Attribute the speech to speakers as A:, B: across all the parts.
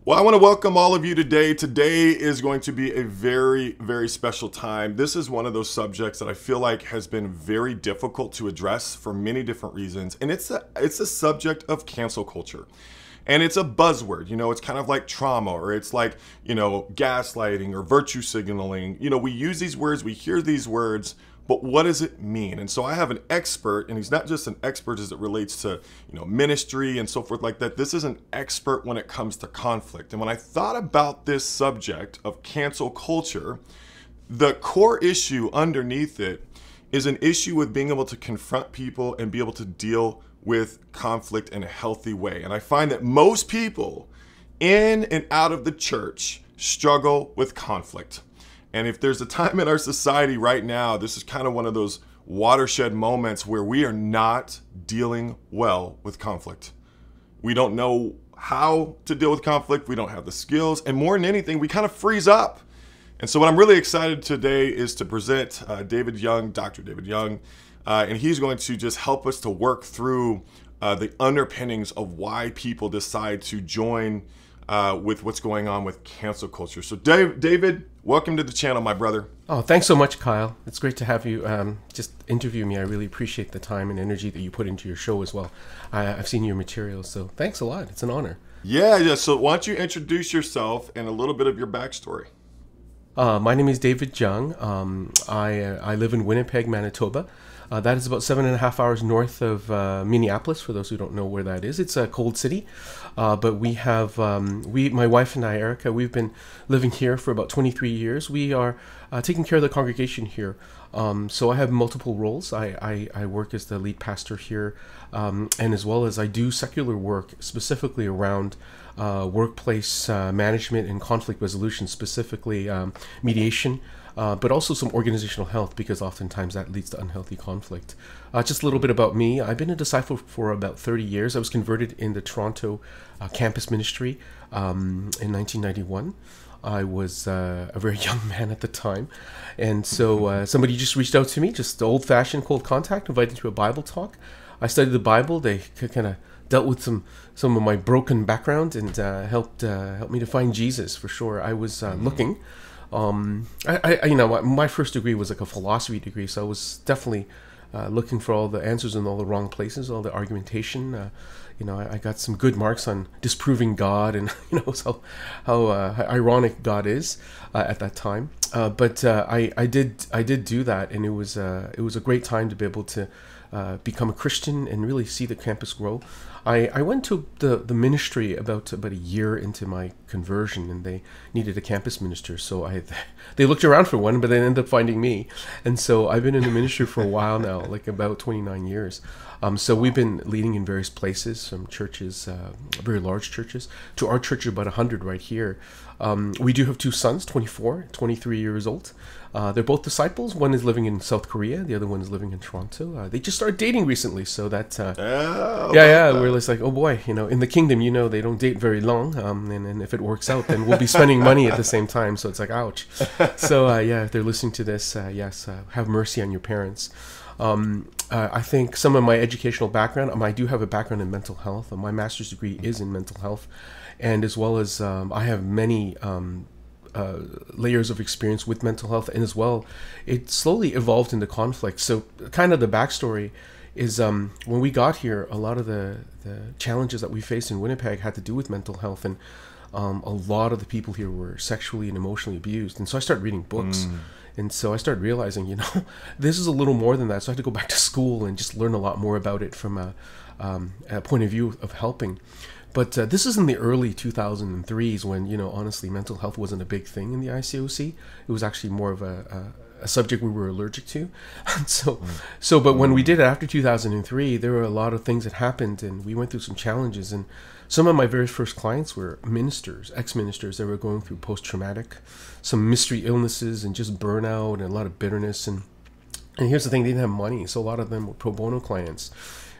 A: Well, I want to welcome all of you today. Today is going to be a very, very special time. This is one of those subjects that I feel like has been very difficult to address for many different reasons. And it's a subject of cancel culture. And it's a buzzword, it's kind of like trauma, or it's like, gaslighting or virtue signaling. We use these words, we hear these words, but what does it mean? And so I have an expert, and he's not just an expert as it relates to, ministry and so forth like that. This is an expert when it comes to conflict. And when I thought about this subject of cancel culture, the core issue underneath it is an issue with being able to confront people and be able to deal with conflict in a healthy way. And I find that most people in and out of the church struggle with conflict. And if there's a time in our society right now, this is kind of one of those watershed moments where we are not dealing well with conflict. We don't know how to deal with conflict. We don't have the skills. And more than anything, we kind of freeze up. And so what I'm really excited today is to present David Jung, Dr. David Jung, and he's going to just help us to work through the underpinnings of why people decide to join with what's going on with cancel culture. So David, welcome to the channel, my brother.
B: Oh, thanks so much, Kyle. It's great to have you just interview me. I really appreciate the time and energy that you put into your show as well. I've seen your materials, so thanks a lot. It's an honor.
A: Yeah. So why don't you introduce yourself and a little bit of your backstory?
B: My name is David Jung. I live in Winnipeg, Manitoba. That is about 7.5 hours north of Minneapolis, for those who don't know where that is. It's a cold city, but we have, my wife and I, Erica, we've been living here for about 23 years. We are taking care of the congregation here. So I have multiple roles. I work as the lead pastor here, and as well as I do secular work specifically around workplace management and conflict resolution, specifically mediation, but also some organizational health, because oftentimes that leads to unhealthy conflict. Just a little bit about me. I've been a disciple for about 30 years. I was converted in the Toronto campus ministry in 1991. I was a very young man at the time. And so somebody just reached out to me, just old-fashioned cold contact, invited to a Bible talk. I studied the Bible. They kind of dealt with some of my broken background and helped me to find Jesus, for sure. I was looking. My first degree was like a philosophy degree, so I was definitely looking for all the answers in all the wrong places, all the argumentation. I got some good marks on disproving God, and how ironic God is at that time. But I did do that, and it was a great time to be able to become a Christian and really see the campus grow. I went to the ministry about a year into my conversion, and they needed a campus minister. So they looked around for one, but they ended up finding me. And so I've been in the ministry for a while now, like about 29 years. So we've been leading in various places, from churches, very large churches, to our church of about 100 right here. We do have two sons, 24, 23 years old. They're both disciples. One is living in South Korea. The other one is living in Toronto. They just started dating recently, so that we're just like, oh boy, in the kingdom, they don't date very long, and if it works out, then we'll be spending money at the same time. So it's like, ouch. So if they're listening to this, yes, have mercy on your parents. I think some of my educational background, I do have a background in mental health. My master's degree is in mental health, and as well as I have many layers of experience with mental health, and as well, it slowly evolved into conflict. So kind of the backstory is when we got here, a lot of the challenges that we faced in Winnipeg had to do with mental health, and a lot of the people here were sexually and emotionally abused. And so I started reading books. And so I started realizing, this is a little more than that. So I had to go back to school and just learn a lot more about it from a point of view of helping. But this is in the early 2003s when, honestly, mental health wasn't a big thing in the ICOC. It was actually more of a subject we were allergic to. But when we did it after 2003, there were a lot of things that happened, and we went through some challenges. And some of my very first clients were ministers, ex-ministers that were going through post-traumatic, some mystery illnesses and just burnout and a lot of bitterness. And here's the thing, they didn't have money, so a lot of them were pro bono clients.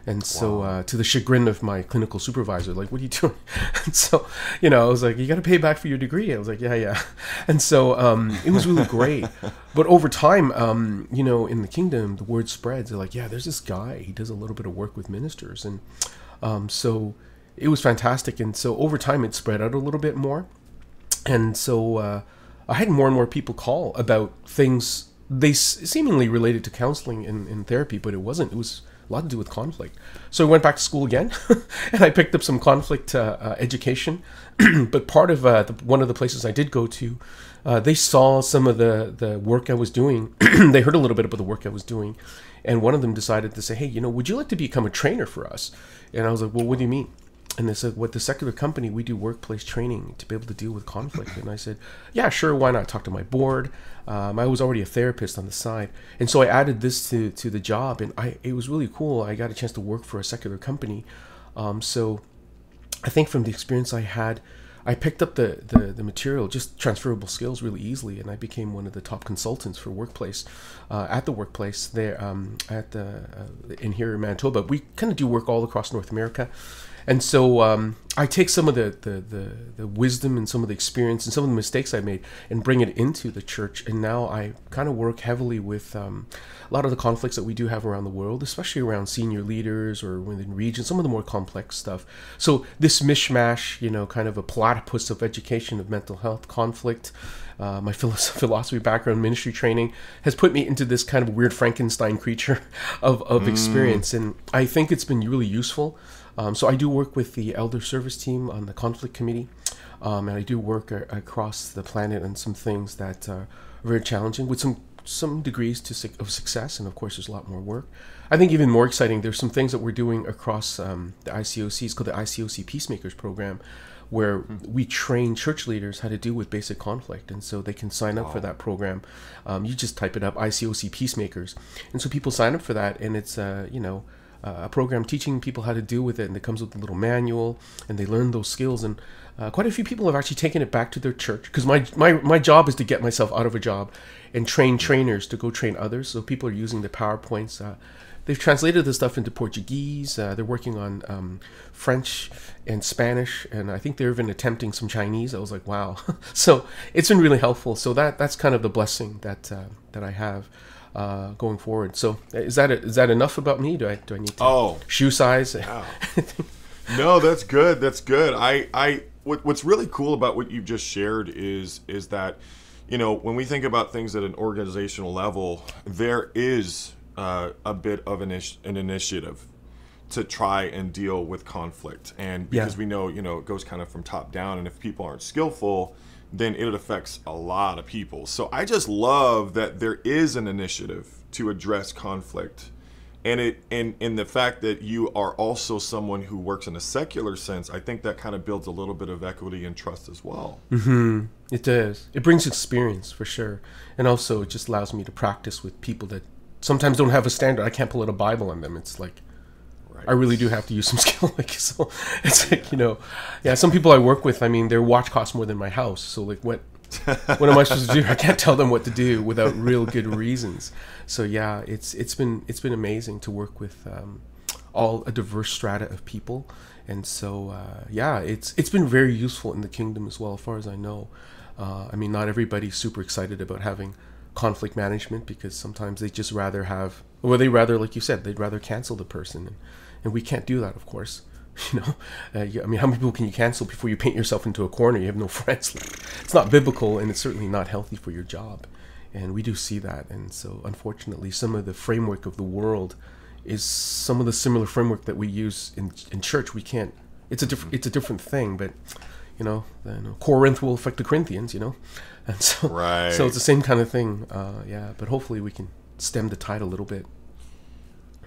B: And so to the chagrin of my clinical supervisor, like, what are you doing? And so, I was like, you got to pay back for your degree. I was like, yeah. And so it was really great. But over time, in the kingdom, the word spreads. They're like, yeah, there's this guy. He does a little bit of work with ministers. And so it was fantastic. And so over time, it spread out a little bit more. And so I had more and more people call about things they seemingly related to counseling and therapy, but it wasn't. It was a lot to do with conflict. So I went back to school again, and I picked up some conflict education. But part of one of the places I did go to, they saw some of the work I was doing. They heard a little bit about the work I was doing, and one of them decided to say, "Hey, would you like to become a trainer for us?" And I was like, "Well, what do you mean?" And they said, "With the secular company, we do workplace training to be able to deal with conflict." And I said, "Yeah, sure. Why not?" Talk to my board. I was already a therapist on the side, and so I added this to the job, and it was really cool. I got a chance to work for a secular company. So I think from the experience I had, I picked up the material, just transferable skills, really easily, and I became one of the top consultants for workplace at the workplace there in here in Manitoba. We kind of do work all across North America. And so I take some of the wisdom and some of the experience and some of the mistakes I made and bring it into the church. And now I kind of work heavily with a lot of the conflicts that we do have around the world, especially around senior leaders or within regions, some of the more complex stuff. So this mishmash, kind of a platypus of education of mental health, conflict, my philosophy background, ministry training has put me into this kind of weird Frankenstein creature of experience. And I think it's been really useful. So I do work with the elder service team on the conflict committee, and I do work across the planet on some things that are very challenging with some degrees of success, and of course there's a lot more work. I think even more exciting, there's some things that we're doing across the ICOC. It's called the ICOC Peacemakers Program, where we train church leaders how to deal with basic conflict, and so they can sign up for that program. You just type it up, ICOC Peacemakers, and so people sign up for that, and it's a program teaching people how to deal with it, and it comes with a little manual, and they learn those skills. And quite a few people have actually taken it back to their church, because my job is to get myself out of a job and train trainers to go train others. So people are using the PowerPoints. They've translated the stuff into Portuguese. They're working on French and Spanish, and I think they're even attempting some Chinese. I was like, wow. So it's been really helpful. So that's kind of the blessing that I have going forward. So is that enough about me? Do I need to shoe size?
A: Wow. No, that's good. That's good. What's really cool about what you've just shared is that, when we think about things at an organizational level, there is a bit of an initiative to try and deal with conflict. And because we know, it goes kind of from top down, and if people aren't skillful, then it affects a lot of people. So I just love that there is an initiative to address conflict. And in the fact that you are also someone who works in a secular sense, I think that kind of builds a little bit of equity and trust as well.
B: Mm-hmm. It does. It brings experience for sure. And also it just allows me to practice with people that sometimes don't have a standard. I can't pull out a Bible on them. It's like, I really do have to use some skill. So it's like, some people I work with, their watch costs more than my house. So like, what am I supposed to do? I can't tell them what to do without real good reasons. So yeah, it's been amazing to work with all a diverse strata of people. And so it's been very useful in the kingdom as well, as far as I know. Not everybody's super excited about having conflict management, because sometimes they just rather like you said, they'd rather cancel the person. And we can't do that, of course. How many people can you cancel before you paint yourself into a corner? You have no friends left. It's not biblical, and it's certainly not healthy for your job. And we do see that. And so, unfortunately, some of the framework of the world is some of the similar framework that we use in church. We can't. It's a different thing, but Corinth will affect the Corinthians. And so So it's the same kind of thing. But hopefully we can stem the tide a little bit.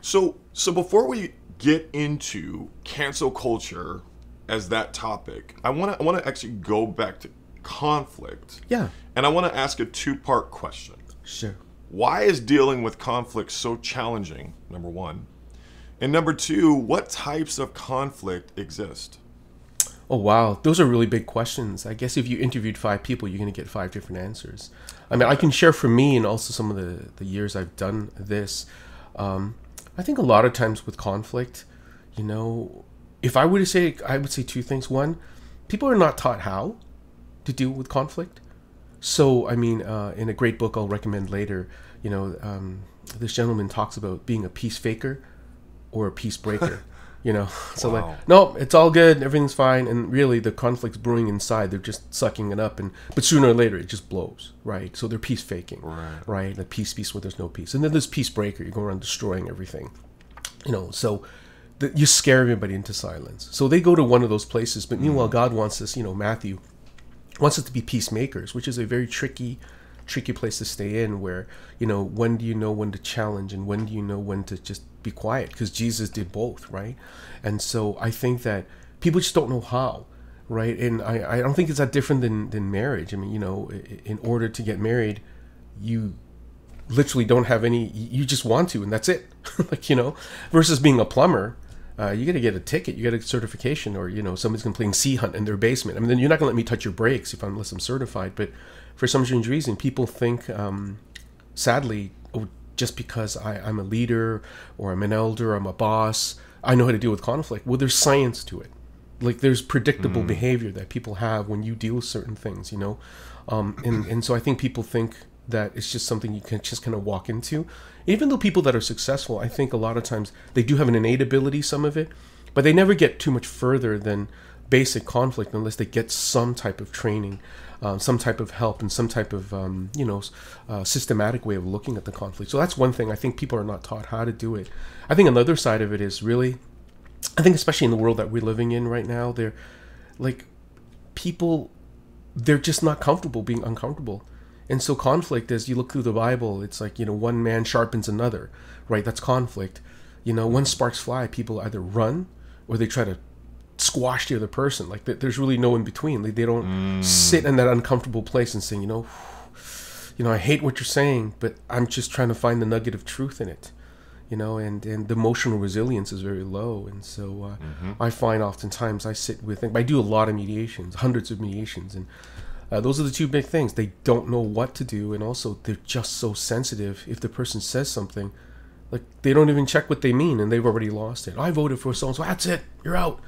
A: So before we get into cancel culture as that topic, I want to actually go back to conflict.
B: Yeah.
A: And I want to ask a two-part question.
B: Sure.
A: Why is dealing with conflict so challenging, number one? And number two, what types of conflict exist?
B: Oh, wow. Those are really big questions. I guess if you interviewed 5 people, you're going to get 5 different answers. I can share from me and also some of the years I've done this. I think a lot of times with conflict, if I were to say, I would say 2 things. One, people are not taught how to deal with conflict. So, in a great book I'll recommend later, this gentleman talks about being a peace faker or a peace breaker. You know, so
A: Wow.
B: like, no, it's all good, everything's fine, and really the conflict's brewing inside. They're just sucking it up, but sooner or later it just blows, right? So they're peace faking, right? The peace when there's no peace, and then there's peace breaker. You go around destroying everything, you know. So you scare everybody into silence. So they go to one of those places, but meanwhile, God wants us, you know, Matthew wants us to be peacemakers, which is a very tricky place to stay in, where, you know, when do you know when to challenge and when do you know when to just be quiet? Because Jesus did both, right? And so I think that people just don't know how, right? And I don't think it's that different than marriage. I mean, you know, in order to get married, you literally don't have any, you just want to, and that's it. Like, you know, versus being a plumber, you got to get a ticket, you got a certification, or, you know, somebody's going to play sea hunt in their basement. I mean, then you're not going to let me touch your brakes unless I'm certified. But for some strange reason, people think, sadly, oh, just because I'm a leader or I'm an elder, I'm a boss, I know how to deal with conflict. Well, there's science to it. Like, there's predictable behavior that people have when you deal with certain things, you know. And so I think people think that it's just something you can just kind of walk into. Even though people that are successful, I think a lot of times they do have an innate ability, some of it, but they never get too much further than basic conflict unless they get some type of training, some type of help, and some type of systematic way of looking at the conflict. So that's one thing. I think people are not taught how to do it. I think another side of it is really, I think especially in the world that we're living in right now, they're like, people, they're just not comfortable being uncomfortable. And so conflict, as you look through the Bible, it's like, you know, one man sharpens another, right? That's conflict. You know, when sparks fly, people either run or they try to squash the other person. Like, there's really no in between. They don't sit in that uncomfortable place and say, you know, I hate what you're saying, but I'm just trying to find the nugget of truth in it. You know, and the emotional resilience is very low. And so I find oftentimes I sit with, I do a lot of mediations, hundreds of mediations, and those are the two big things. They don't know what to do, and also they're just so sensitive. If the person says something, like, they don't even check what they mean, and they've already lost it. I voted for so-and-so. That's it. You're out.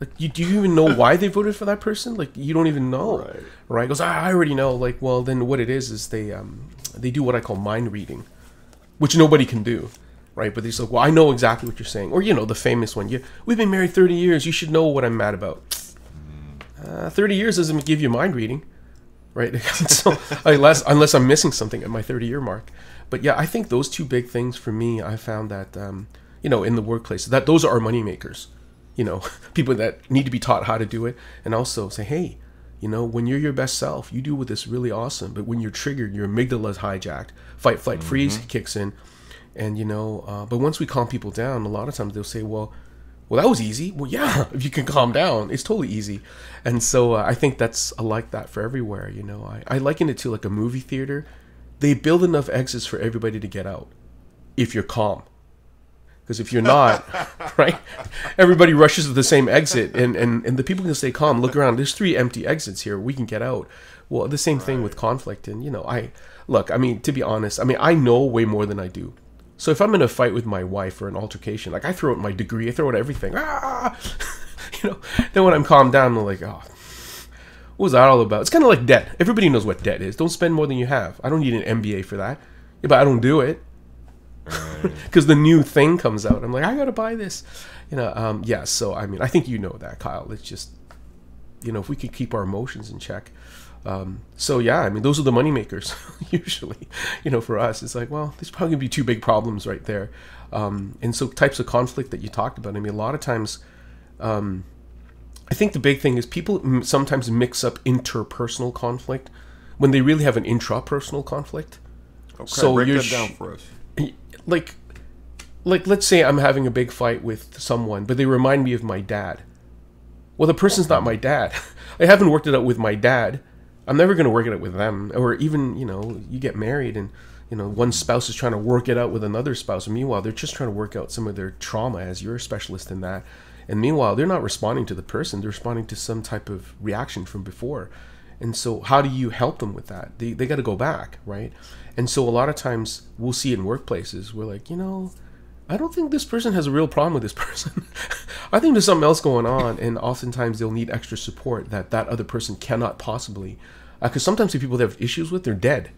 B: Like, do you even know why they voted for that person? Like, you don't even know, right? Because I already know. Like, well, then what it is they do what I call mind reading, which nobody can do, right? But they're like, well, I know exactly what you're saying. Or, you know, the famous one, we've been married 30 years. You should know what I'm mad about. 30 years doesn't give you mind reading. Right, so unless I'm missing something at my 30-year mark. But yeah, I think those two big things for me, I found that you know, in the workplace, that those are our money makers. You know, people that need to be taught how to do it, and also say, hey, you know, when you're your best self, you do with this really awesome. But when you're triggered, your amygdala is hijacked, fight, flight, freeze kicks in, and you know. But once we calm people down, a lot of times they'll say, well, that was easy. Well, yeah, if you can calm down, it's totally easy. And so I think that's like that for everywhere, you know. I liken it to like a movie theater. They build enough exits for everybody to get out if you're calm. Because if you're not, right, everybody rushes to the same exit, and the people can stay calm, look around, there's 3 empty exits here, we can get out. Well, the same thing with conflict. And, you know, I mean, to be honest, I mean, I know way more than I do. So if I'm in a fight with my wife or an altercation, like, I throw out my degree, I throw out everything. You know, then when I'm calmed down, I'm like, oh, what was that all about? It's kind of like debt. Everybody knows what debt is. Don't spend more than you have. I don't need an MBA for that. Yeah, but I don't do it. Because the new thing comes out. I'm like, I got to buy this. You know, yeah, so, I mean, I think you know that, Kyle. It's just, you know, if we could keep our emotions in check. So yeah, I mean, those are the money makers usually, you know, for us. It's like, well, there's probably gonna be 2 big problems right there. And so types of conflict that you talked about, I mean, a lot of times, I think the big thing is people sometimes mix up interpersonal conflict when they really have an intrapersonal conflict.
A: Okay,
B: so
A: break that down for us.
B: Like let's say I'm having a big fight with someone, but they remind me of my dad. Well, the person's not my dad. I haven't worked it out with my dad. I'm never going to work it out with them. Or even, you know, you get married and, you know, one spouse is trying to work it out with another spouse. And meanwhile, they're just trying to work out some of their trauma, as you're a specialist in that. And meanwhile, they're not responding to the person. They're responding to some type of reaction from before. And so how do you help them with that? They got to go back, right? And so a lot of times we'll see it in workplaces. We're like, you know, I don't think this person has a real problem with this person. I think there's something else going on. And oftentimes they'll need extra support that other person cannot possibly. Because sometimes the people they have issues with, they're dead.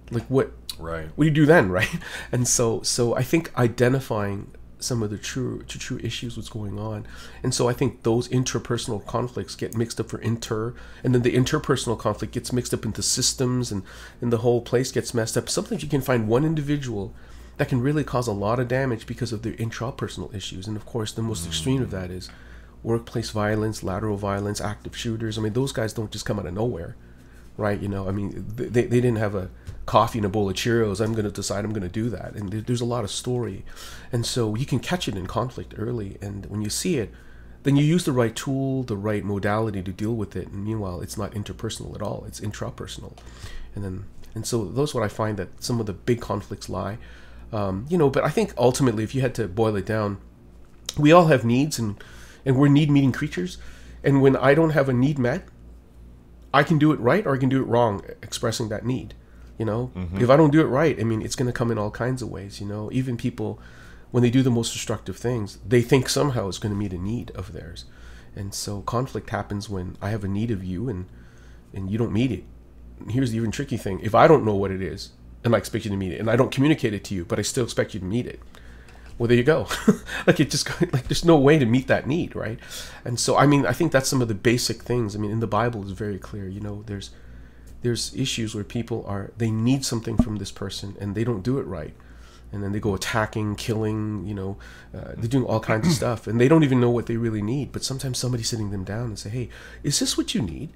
B: Like, what?
A: Right.
B: What do you do then, right? And so I think identifying some of the true issues what's going on. And so I think those interpersonal conflicts get mixed up for and then the interpersonal conflict gets mixed up into systems, and the whole place gets messed up. Sometimes you can find one individual that can really cause a lot of damage because of their intrapersonal issues. And of course, the most extreme of that is workplace violence, lateral violence, active shooters. I mean, those guys don't just come out of nowhere, right? You know, I mean, they didn't have a coffee and a bowl of Cheerios. I'm going to decide I'm going to do that. And there's a lot of story. And so you can catch it in conflict early. And when you see it, then you use the right tool, the right modality to deal with it. And meanwhile, it's not interpersonal at all. It's intrapersonal. And so those are what I find that some of the big conflicts lie. You know, but I think ultimately, if you had to boil it down, we all have needs, and we're need-meeting creatures. And when I don't have a need met, I can do it right or I can do it wrong, expressing that need. You know, if I don't do it right, I mean, it's going to come in all kinds of ways. You know, even people, when they do the most destructive things, they think somehow it's going to meet a need of theirs. And so conflict happens when I have a need of you and you don't meet it. And here's the even tricky thing. If I don't know what it is and I expect you to meet it, and I don't communicate it to you, but I still expect you to meet it, well, there you go. Like, it just, like, there's no way to meet that need, right? And so, I mean, I think that's some of the basic things. I mean, in the Bible, it's very clear. You know, there's issues where people they need something from this person and they don't do it right. And then they go attacking, killing, you know, they're doing all kinds of stuff, and they don't even know what they really need. But sometimes somebody's sitting them down and say, hey, is this what you need?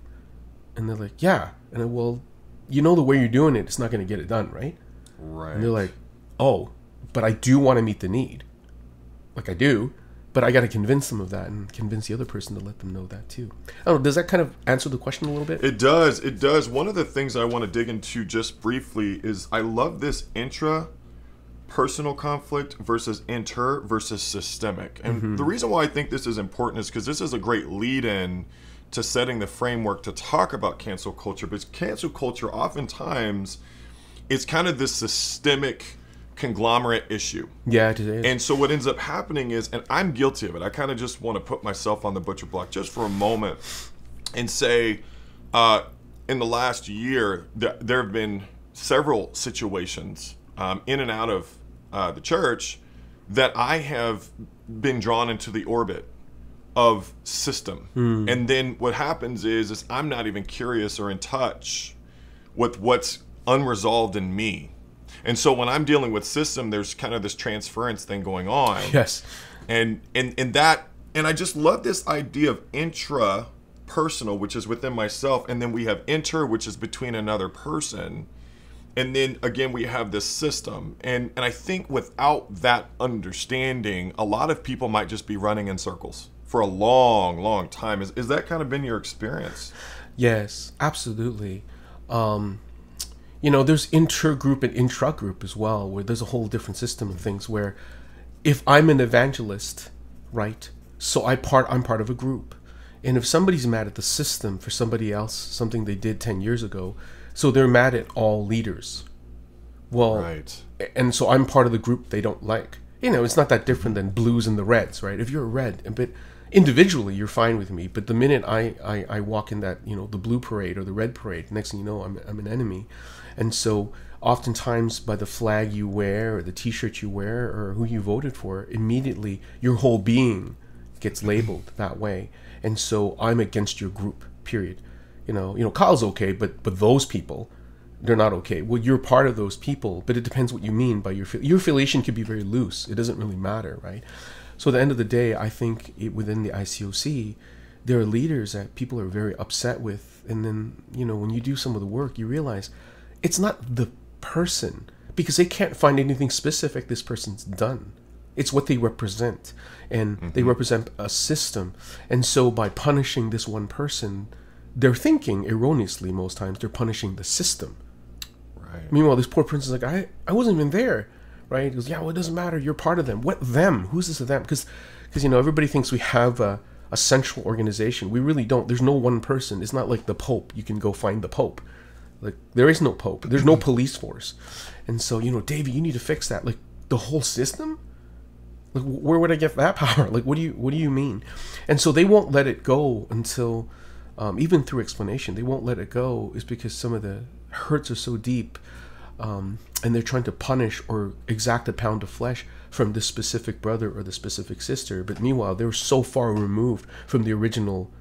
B: And they're like, yeah. And then, well, you know, the way you're doing it, it's not going to get it done, right?
A: Right.
B: And they're like, oh, but I do want to meet the need. Like, I do, but I got to convince them of that and convince the other person to let them know that too. I don't know, does that kind of answer the question a little bit?
A: It does. It does. One of the things I want to dig into just briefly is I love this intra-personal conflict versus inter versus systemic. And the reason why I think this is important is because this is a great lead-in to setting the framework to talk about cancel culture. Because cancel culture oftentimes is kind of this systemic conglomerate issue.
B: Yeah, it is.
A: And so what ends up happening is, and I'm guilty of it, I kind of just want to put myself on the butcher block just for a moment and say, in the last year, there have been several situations in and out of the church that I have been drawn into the orbit of system. And then what happens is I'm not even curious or in touch with what's unresolved in me. And so when I'm dealing with system, there's kind of this transference thing going on.
B: Yes.
A: And I just love this idea of intra-personal, which is within myself, and then we have inter, which is between another person. And then again, we have this system. And I think without that understanding, a lot of people might just be running in circles for a long, long time. Is that kind of been your experience?
B: Yes, absolutely. You know, there's intergroup and intragroup as well, where there's a whole different system of things where if I'm an evangelist, right, so I'm part of a group. And if somebody's mad at the system for somebody else, something they did 10 years ago, so they're mad at all leaders. Well, right. And so I'm part of the group they don't like. You know, it's not that different than blues and the reds, right? If you're a red, but individually you're fine with me, but the minute I walk in that, you know, the blue parade or the red parade, next thing you know, I'm an enemy. And so oftentimes by the flag you wear or the t-shirt you wear or who you voted for, immediately your whole being gets labeled that way. And so I'm against your group, period. You know, Kyle's okay, but those people, they're not okay. Well, you're part of those people, but it depends what you mean by your affiliation could be very loose. It doesn't really matter, right? So at the end of the day, I think within the ICOC, there are leaders that people are very upset with. And then, you know, when you do some of the work, you realize it's not the person, because they can't find anything specific this person's done. It's what they represent. And they represent a system. And so by punishing this one person, they're thinking erroneously most times they're punishing the system. Right. Meanwhile, this poor person's like, I wasn't even there. Right? He goes, yeah, well, it doesn't matter. You're part of them. What them? Who's this them? Because you know, everybody thinks we have a central organization. We really don't. There's no one person. It's not like the Pope. You can go find the Pope. Like, there is no Pope. There's no police force. And so, you know, Davey, you need to fix that. Like, the whole system? Like, where would I get that power? Like, what do you mean? And so they won't let it go until, even through explanation, they won't let it go is because some of the hurts are so deep. And they're trying to punish or exact a pound of flesh from the specific brother or the specific sister, but meanwhile they're so far removed from the original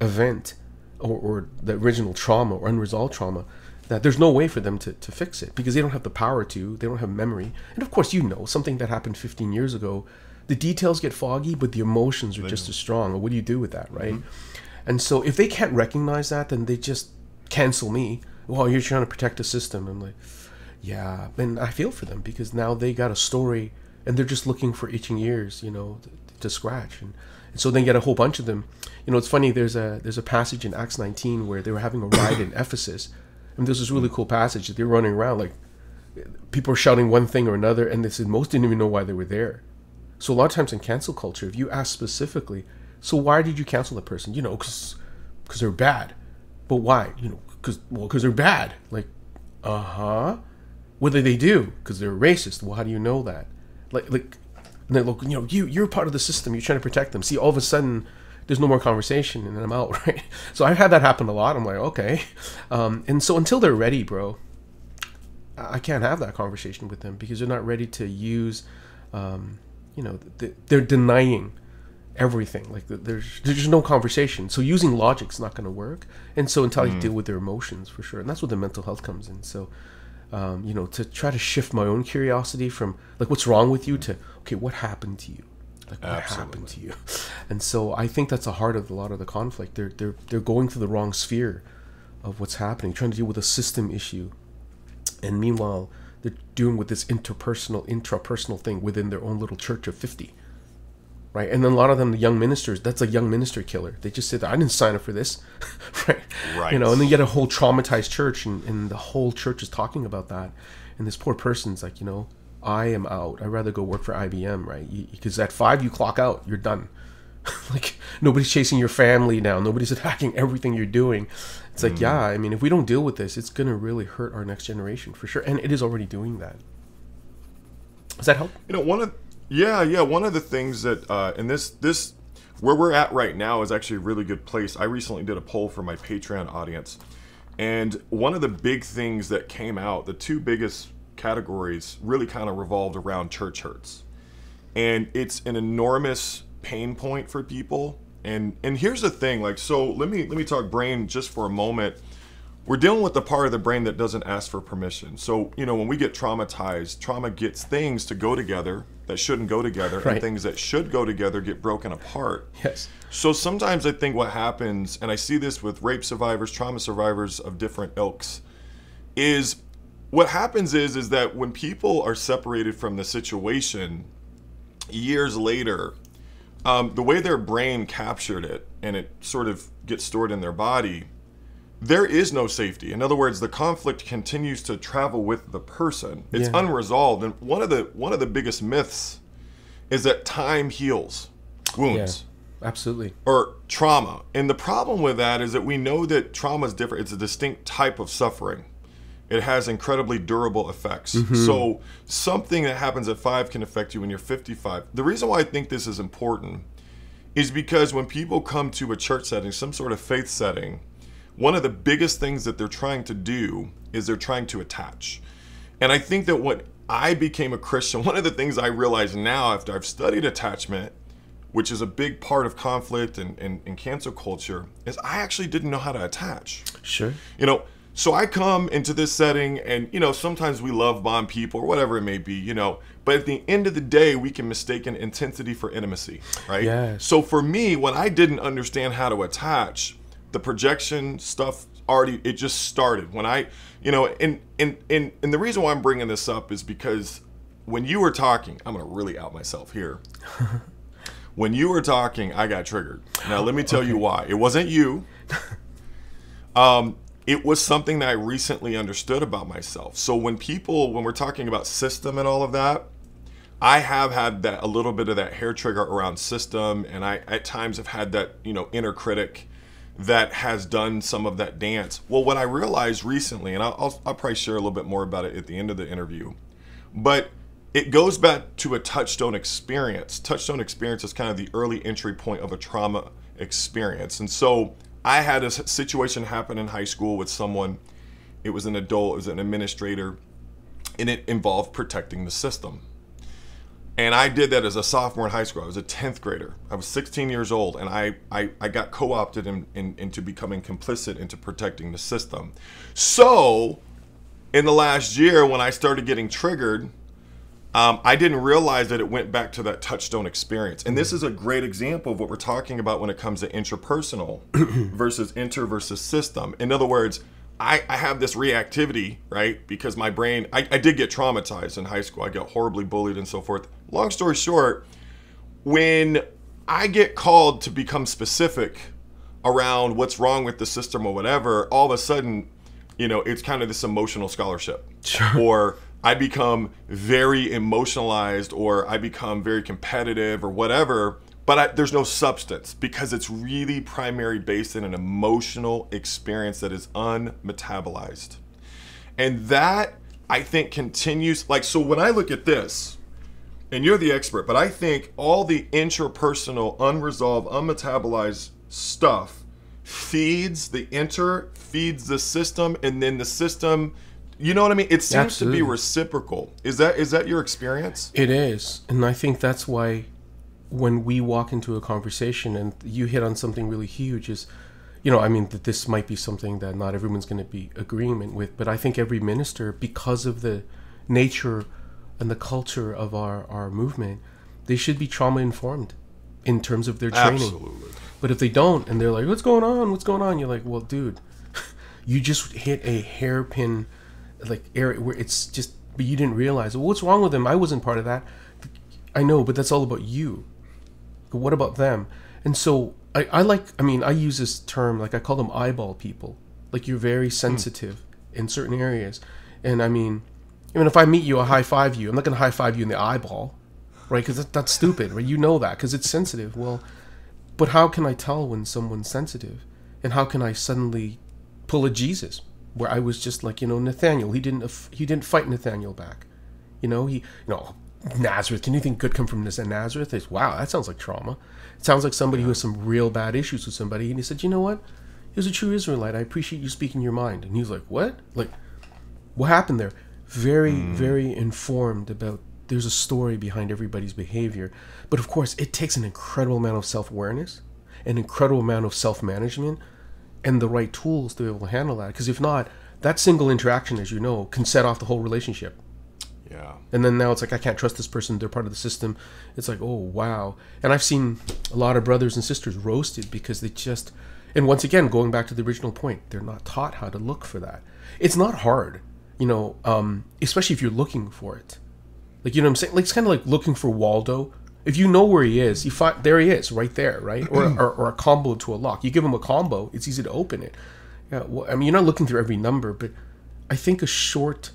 B: event or the original trauma or unresolved trauma that there's no way for them to fix it, because they don't have the power to, they don't have memory. And of course, something that happened 15 years ago, the details get foggy, but the emotions are just as strong. What do you do with that, right? And so if they can't recognize that, then they just cancel me. Well, you're trying to protect the system. I'm like, yeah. And I feel for them, because now they got a story and they're just looking for itching ears, to scratch. And so then get a whole bunch of them. It's funny, there's a passage in Acts 19 where they were having a riot in Ephesus. And there's this really cool passage that they're running around, like people are shouting one thing or another, and they said most didn't even know why they were there. So a lot of times in cancel culture, if you ask specifically, so why did you cancel the person? Because they're bad. But why? Because they're bad. Like, what did they do? Because they're racist. Well, how do you know that? Like, look, you're part of the system. You're trying to protect them. See, all of a sudden, there's no more conversation, and then I'm out, right? So I've had that happen a lot. I'm like, okay. And so until they're ready, bro, I can't have that conversation with them, because they're not ready to use, they're denying everything. Like, there's no conversation. So using logic's not going to work. And so until I deal with their emotions, for sure. And that's where the mental health comes in. So, to try to shift my own curiosity from, like, what's wrong with you, to, okay, what happened to you? Like, what happened to you? And so I think that's the heart of a lot of the conflict. They're going to the wrong sphere of what's happening, trying to deal with a system issue, and meanwhile they're dealing with this intrapersonal thing within their own little church of 50, right? And then a lot of them, the young ministers, that's a young minister killer. They just said, I didn't sign up for this, right? And then you get a whole traumatized church, and the whole church is talking about that, and this poor person's like, I am out. I'd rather go work for IBM, right? Because at 5 you clock out. You're done. Like, nobody's chasing your family now. Nobody's attacking everything you're doing. It's like, yeah, I mean, if we don't deal with this, it's going to really hurt our next generation, for sure. And it is already doing that. Does that help?
A: One of the things that, and this where we're at right now is actually a really good place. I recently did a poll for my Patreon audience. And one of the big things that came out, the two biggest categories, really kind of revolved around church hurts, and it's an enormous pain point for people. And here's the thing, like, so let me talk brain just for a moment. We're dealing with the part of the brain that doesn't ask for permission. So when we get traumatized, trauma gets things to go together that shouldn't go together, right, and things that should go together get broken apart.
B: Yes.
A: So sometimes I think what happens, and I see this with rape survivors, trauma survivors of different ilks, is what happens is that when people are separated from the situation years later, the way their brain captured it, and it sort of gets stored in their body, there is no safety. In other words, the conflict continues to travel with the person. It's unresolved. And one of the biggest myths is that time heals wounds.
B: Yeah, absolutely.
A: Or trauma. And the problem with that is that we know that trauma is different. It's a distinct type of suffering. It has incredibly durable effects. So something that happens at 5 can affect you when you're 55. The reason why I think this is important is because when people come to a church setting, some sort of faith setting, one of the biggest things that they're trying to do is they're trying to attach. And I think that when I became a Christian, one of the things I realize now after I've studied attachment, which is a big part of conflict and cancel culture, is I actually didn't know how to attach.
B: Sure.
A: So I come into this setting and, sometimes we love bomb people or whatever it may be, but at the end of the day, we can mistake an intensity for intimacy, right?
B: Yes.
A: So for me, when I didn't understand how to attach, the projection stuff it just started. When I, and the reason why I'm bringing this up is because when you were talking, I'm going to really out myself here. When you were talking, I got triggered. Now, let me tell you why. It wasn't you. It was something that I recently understood about myself. So when we're talking about system and all of that, I have had a little bit of that hair trigger around system, and I at times have had that, inner critic that has done some of that dance. Well, what I realized recently, and I'll probably share a little bit more about it at the end of the interview, but it goes back to a touchstone experience. Touchstone experience is kind of the early entry point of a trauma experience. And so I had a situation happen in high school with someone. It was an adult, it was an administrator, and it involved protecting the system. And I did that as a sophomore in high school. I was a 10th grader. I was 16 years old, and I got co-opted into becoming complicit into protecting the system. So in the last year, when I started getting triggered, I didn't realize that it went back to that touchstone experience. And this is a great example of what we're talking about when it comes to interpersonal versus inter versus system. In other words, I have this reactivity, right? Because my brain, I did get traumatized in high school. I got horribly bullied and so forth. Long story short, when I get called to become specific around what's wrong with the system or whatever, all of a sudden, you know, it's kind of this emotional scholarship.
B: Sure.
A: Or I become very emotionalized, or I become very competitive or whatever, but there's no substance because it's really primarily based in an emotional experience that is unmetabolized. And that, I think, continues. Like, so when I look at this, and you're the expert, but I think all the interpersonal, unresolved, unmetabolized stuff feeds the system, and then the system, you know what I mean? It seems to be reciprocal. Is that your experience?
B: It is. And I think that's why when we walk into a conversation and you hit on something really huge is, you know, I mean, that this might be something that not everyone's going to be agreement with, but I think every minister, because of the nature and the culture of our movement, they should be trauma informed in terms of their training.
A: Absolutely.
B: But if they don't, and they're like, what's going on? You're like, well, dude, you just hit a hairpin like area where it's just, but you didn't realize, well, what's wrong with them? I wasn't part of that. I know, but that's all about you. But what about them? And so I use this term, like I call them eyeball people. Like, you're very sensitive in certain areas. And I mean, even if I meet you, I high five you. I'm not going to high five you in the eyeball, right? Because that's stupid, right? You know that because it's sensitive. Well, but how can I tell when someone's sensitive? And how can I suddenly pull a Jesus where I was just like, you know, Nathaniel, he didn't fight Nathaniel back. Nazareth, can anything good come from this? And Nazareth is, wow, that sounds like trauma. It sounds like somebody who has some real bad issues with somebody. And he said, you know what? He was a true Israelite. I appreciate you speaking your mind. And he was like, what? Like, what happened there? Very, very informed about, there's a story behind everybody's behavior. But of course, it takes an incredible amount of self-awareness, an incredible amount of self-management, and the right tools to be able to handle that. Because if not, that single interaction, as you know, can set off the whole relationship.
A: Yeah.
B: And then now it's like, I can't trust this person. They're part of the system. It's like, oh, wow. And I've seen a lot of brothers and sisters roasted because they just, and once again, going back to the original point, they're not taught how to look for that. It's not hard, you know, especially if you're looking for it. Like, you know what I'm saying? Like, it's kind of like looking for Waldo. If you know where he is, you find, there he is, right there, right? Or a combo to a lock. You give him a combo, it's easy to open it. Yeah, well, I mean, you're not looking through every number, but I think a short,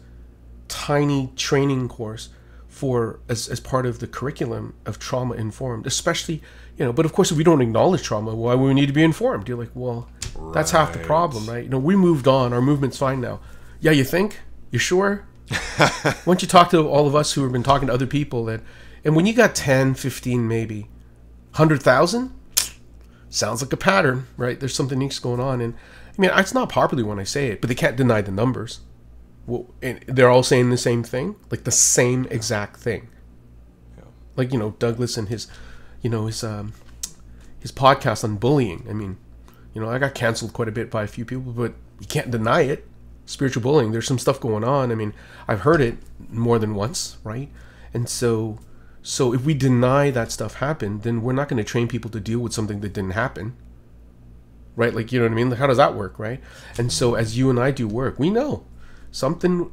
B: tiny training course for as part of the curriculum of trauma informed, especially, you know, but of course, if we don't acknowledge trauma, why would we need to be informed? You're like, well, that's half the problem, right? You know, we moved on, our movement's fine now. Yeah, you think? You sure? Why don't you talk to all of us who have been talking to other people that, and when you got 10, 15, maybe 100,000, sounds like a pattern, right? There's something niche going on. And I mean, it's not popular when I say it, but they can't deny the numbers. Well, and they're all saying the same thing, like the same exact thing. Yeah. Like, you know, Douglas and his podcast on bullying. I mean, you know, I got canceled quite a bit by a few people, but you can't deny it. Spiritual bullying, there's some stuff going on. I mean, I've heard it more than once, right? And so if we deny that stuff happened, then we're not going to train people to deal with something that didn't happen, right? Like, you know what I mean? How does that work, right? And so as you and I do work, we know something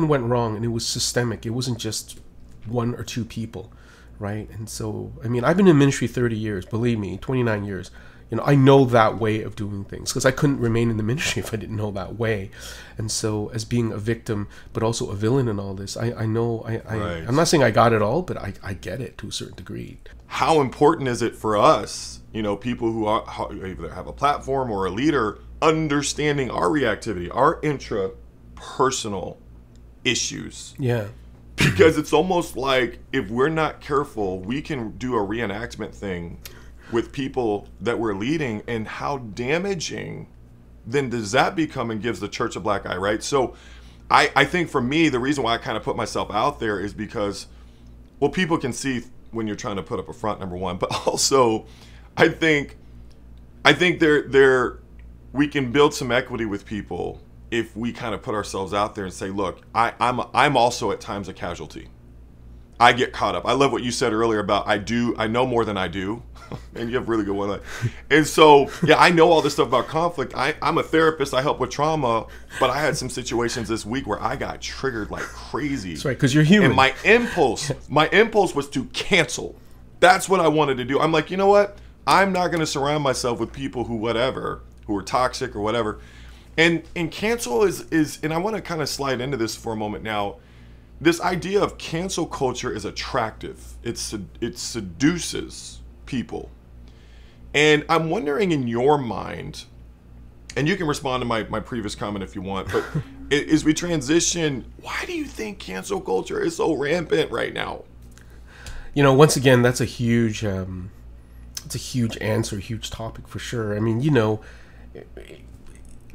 B: went wrong, and it was systemic. It wasn't just one or two people, right? And so, I mean, I've been in ministry 30 years, believe me, 29 years. You know, I know that way of doing things because I couldn't remain in the ministry if I didn't know that way. And so as being a victim, but also a villain in all this, I know, right. I'm not saying I got it all, but I get it to a certain degree.
A: How important is it for us, you know, people who either have a platform or a leader, understanding our reactivity, our intrapersonal issues?
B: Yeah.
A: Because it's almost like if we're not careful, we can do a reenactment thing with people that we're leading, and how damaging then does that become and gives the church a black eye, right? So I think for me, the reason why I kind of put myself out there is because well, people can see when you're trying to put up a front, number one, but also I think we can build some equity with people if we kind of put ourselves out there and say, look, I'm also at times a casualty. I get caught up. I love what you said earlier about I know more than I do. And you have a really good one. And so, yeah, I know all this stuff about conflict. I'm a therapist. I help with trauma. But I had some situations this week where I got triggered like crazy.
B: That's right, because you're human.
A: And my impulse was to cancel. That's what I wanted to do. I'm like, you know what? I'm not going to surround myself with people who are toxic or whatever. And cancel is, and I want to kind of slide into this for a moment now. This idea of cancel culture is attractive. It seduces people. And I'm wondering in your mind, and you can respond to my previous comment if you want, but as we transition, why do you think cancel culture is so rampant right now?
B: Once again, that's a huge answer, huge topic for sure. I mean,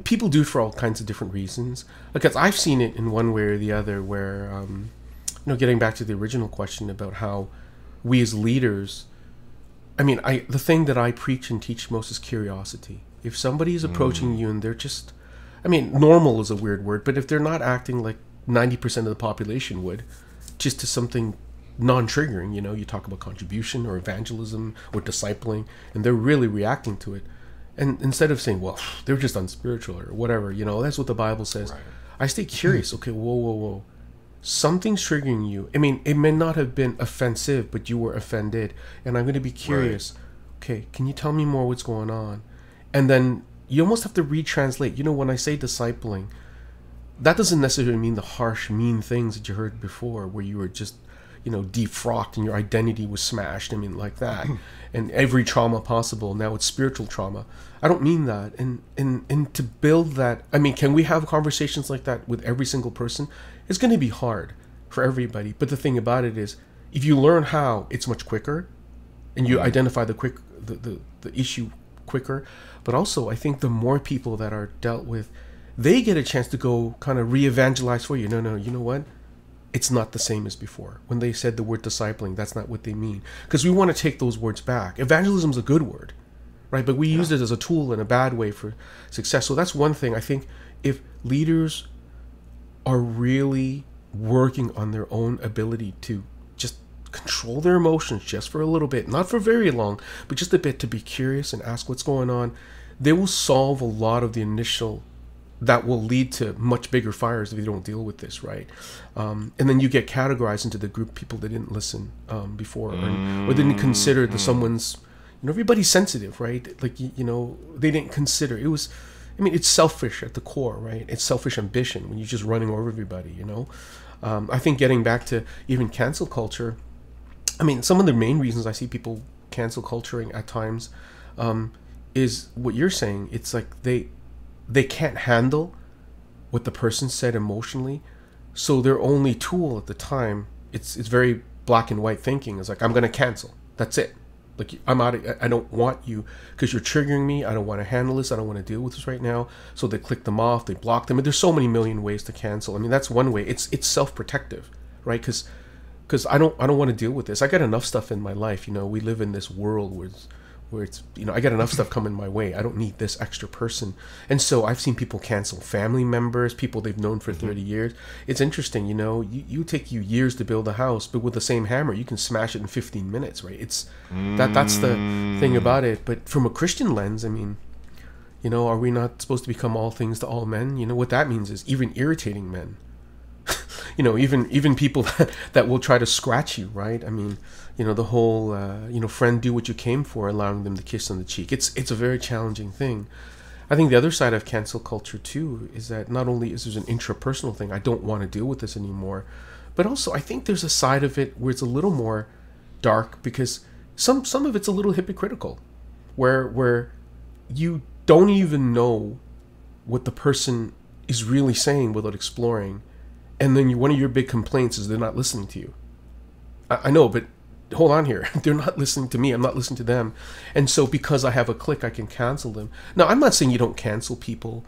B: people do it for all kinds of different reasons. Because I've seen it in one way or the other where, getting back to the original question about how we as leaders, the thing that I preach and teach most is curiosity. If somebody is approaching you and they're just, normal is a weird word, but if they're not acting like 90% of the population would, just to something non-triggering, you talk about contribution or evangelism or discipling, and they're really reacting to it. And instead of saying, well, they're just unspiritual or whatever, that's what the Bible says. Right. I stay curious. Okay, whoa. Something's triggering you. It may not have been offensive, but you were offended. And I'm going to be curious. Right. Okay, can you tell me more what's going on? And then you almost have to retranslate. When I say discipling, that doesn't necessarily mean the harsh, mean things that you heard before where you were just, defrocked and your identity was smashed. Like that. And every trauma possible. Now it's spiritual trauma. I don't mean that. And to build that, can we have conversations like that with every single person? It's going to be hard for everybody. But the thing about it is, if you learn how, it's much quicker, and you identify the issue quicker. But also, I think the more people that are dealt with, they get a chance to go kind of re-evangelize for you. No, you know what? It's not the same as before. When they said the word discipling, that's not what they mean. Because we want to take those words back. Evangelism is a good word, right? But we use it as a tool in a bad way for success. So that's one thing. I think if leaders are really working on their own ability to just control their emotions just for a little bit, not for very long, but just a bit, to be curious and ask what's going on, they will solve a lot of the initial that will lead to much bigger fires if you don't deal with this, right? And then you get categorized into the group of people that didn't listen before, or didn't consider that someone's, everybody's sensitive, right? Like, they didn't consider. It was, it's selfish at the core, right? It's selfish ambition when you're just running over everybody, I think getting back to even cancel culture, some of the main reasons I see people cancel culturing at times is what you're saying. It's like they can't handle what the person said emotionally, so their only tool at the time, it's very black and white thinking. It's like, I'm going to cancel. That's it. Like, I'm out. I don't want you because you're triggering me. I don't want to handle this. I don't want to deal with this right now. So they click them off. They block them. And there's so many million ways to cancel. That's one way. It's self-protective, right? Because I don't want to deal with this. I got enough stuff in my life. We live in this world where it's, I got enough stuff coming my way. I don't need this extra person. And so I've seen people cancel family members, people they've known for 30 years. It's interesting, you take you years to build a house, but with the same hammer, you can smash it in 15 minutes, right? It's that's the thing about it. But from a Christian lens, are we not supposed to become all things to all men? What that means is even irritating men. Even people that will try to scratch you, right? The whole, friend, do what you came for, allowing them to kiss on the cheek. It's a very challenging thing. I think the other side of cancel culture too is that not only is there an intrapersonal thing, I don't want to deal with this anymore, but also I think there's a side of it where it's a little more dark because some of it's a little hypocritical, where you don't even know what the person is really saying without exploring. And then one of your big complaints is they're not listening to you. I know, but hold on here. They're not listening to me. I'm not listening to them. And so because I have a click, I can cancel them. Now, I'm not saying you don't cancel people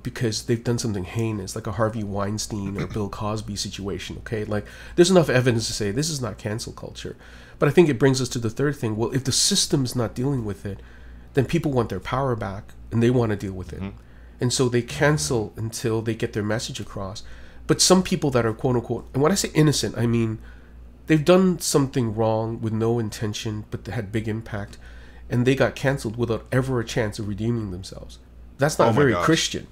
B: because they've done something heinous, like a Harvey Weinstein or Bill Cosby situation, okay? Like, there's enough evidence to say this is not cancel culture. But I think it brings us to the third thing. Well, if the system's not dealing with it, then people want their power back, and they want to deal with it. And so they cancel until they get their message across. But some people that are quote-unquote, and when I say innocent, I mean they've done something wrong with no intention, but they had big impact, and they got canceled without ever a chance of redeeming themselves. That's not very Christian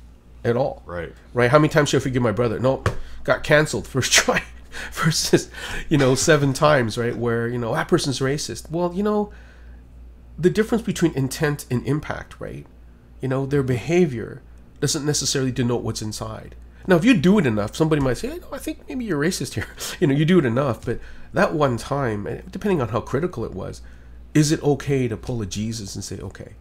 B: at all.
A: Right.
B: How many times should I forgive my brother? No, got canceled first try versus, 7 times, right? Where, that person's racist. Well, the difference between intent and impact, right? Their behavior doesn't necessarily denote what's inside. Now, if you do it enough, somebody might say, hey, no, I think maybe you're racist here. You do it enough, but that one time, depending on how critical it was, is it okay to pull a Jesus and say, okay,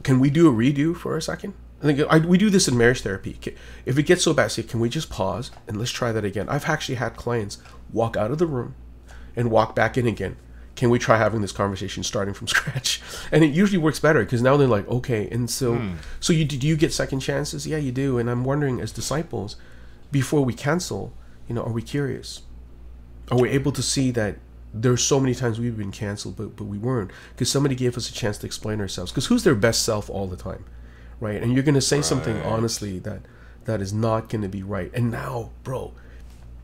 B: can we do a redo for a second? I think we do this in marriage therapy. If it gets so bad, say, can we just pause and let's try that again? I've actually had clients walk out of the room and walk back in again. Can we try having this conversation starting from scratch? And it usually works better because now they're like, okay. And so do you get second chances? Yeah, you do. And I'm wondering, as disciples, before we cancel, are we curious? Are we able to see that there's so many times we've been canceled, but we weren't, because somebody gave us a chance to explain ourselves? Because who's their best self all the time, right? And you're going to say something honestly that is not going to be right. And now, bro,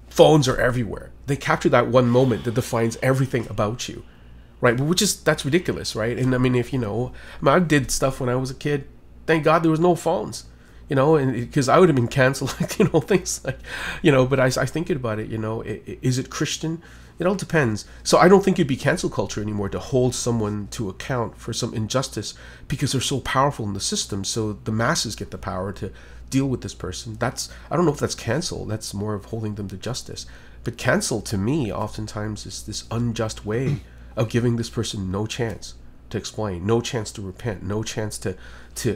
B: phones are everywhere. They capture that one moment that defines everything about you, right? That's ridiculous, right? And I mean, if I did stuff when I was a kid. Thank God there was no phones, and because I would have been canceled, things like, But I thinking about it, is it Christian? It all depends. So I don't think it'd be cancel culture anymore to hold someone to account for some injustice because they're so powerful in the system. So the masses get the power to deal with this person. I don't know if that's cancel. That's more of holding them to justice. But cancel, to me, oftentimes is this unjust way of giving this person no chance to explain, no chance to repent, no chance to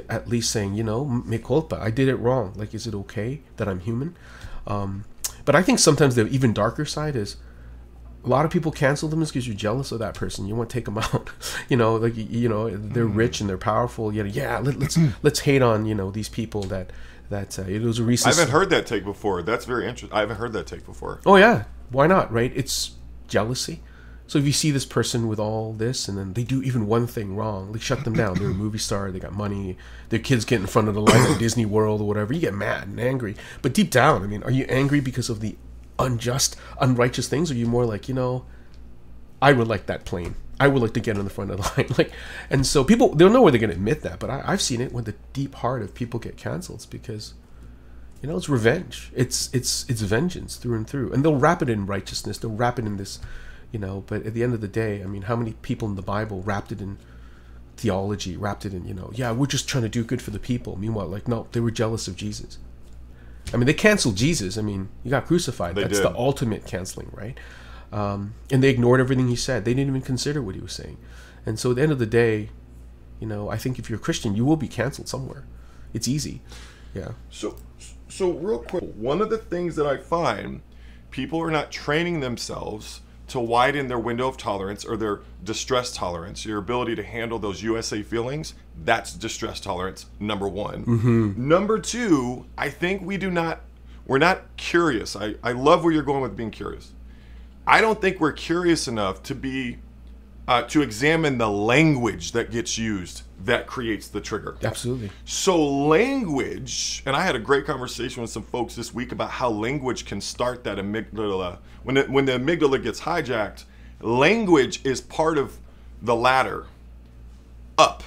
B: at least saying, me culpa, I did it wrong. Like, is it okay that I'm human? But I think sometimes the even darker side is a lot of people cancel them because you're jealous of that person. You want to take them out. They're rich and they're powerful. Let's hate on these people that it was a recent.
A: I haven't heard that take before. That's very interesting. I haven't heard that take before.
B: Oh yeah, why not? Right? It's jealousy. So if you see this person with all this, and then they do even one thing wrong, like shut them down. They're a movie star. They got money. Their kids get in front of the line at Disney World or whatever. You get mad and angry. But deep down, I mean, are you angry because of the unjust, unrighteous things? Or are you more like, I would like that plane. I would like to get in the front of the line. And so people, they'll know where they're going to admit that. But I've seen it when the deep heart of people get canceled. It's because, it's revenge. It's vengeance through and through. And they'll wrap it in righteousness. They'll wrap it in this, but at the end of the day, I mean, how many people in the Bible wrapped it in theology, wrapped it in, we're just trying to do good for the people. Meanwhile, no, they were jealous of Jesus. I mean, they canceled Jesus. I mean, he got crucified. That's the ultimate canceling, right? And they ignored everything he said. They didn't even consider what he was saying. And so at the end of the day, I think if you're a Christian, you will be canceled somewhere. It's easy. Yeah.
A: So real quick, one of the things that I find, people are not training themselves to widen their window of tolerance or their distress tolerance, your ability to handle those USA feelings. That's distress tolerance, number one. Number two, I think we're not curious. I love where you're going with being curious. I don't think we're curious enough to be to examine the language that gets used that creates the trigger.
B: Absolutely.
A: So language, and I had a great conversation with some folks this week about how language can start that amygdala. When the amygdala gets hijacked, language is part of the ladder up.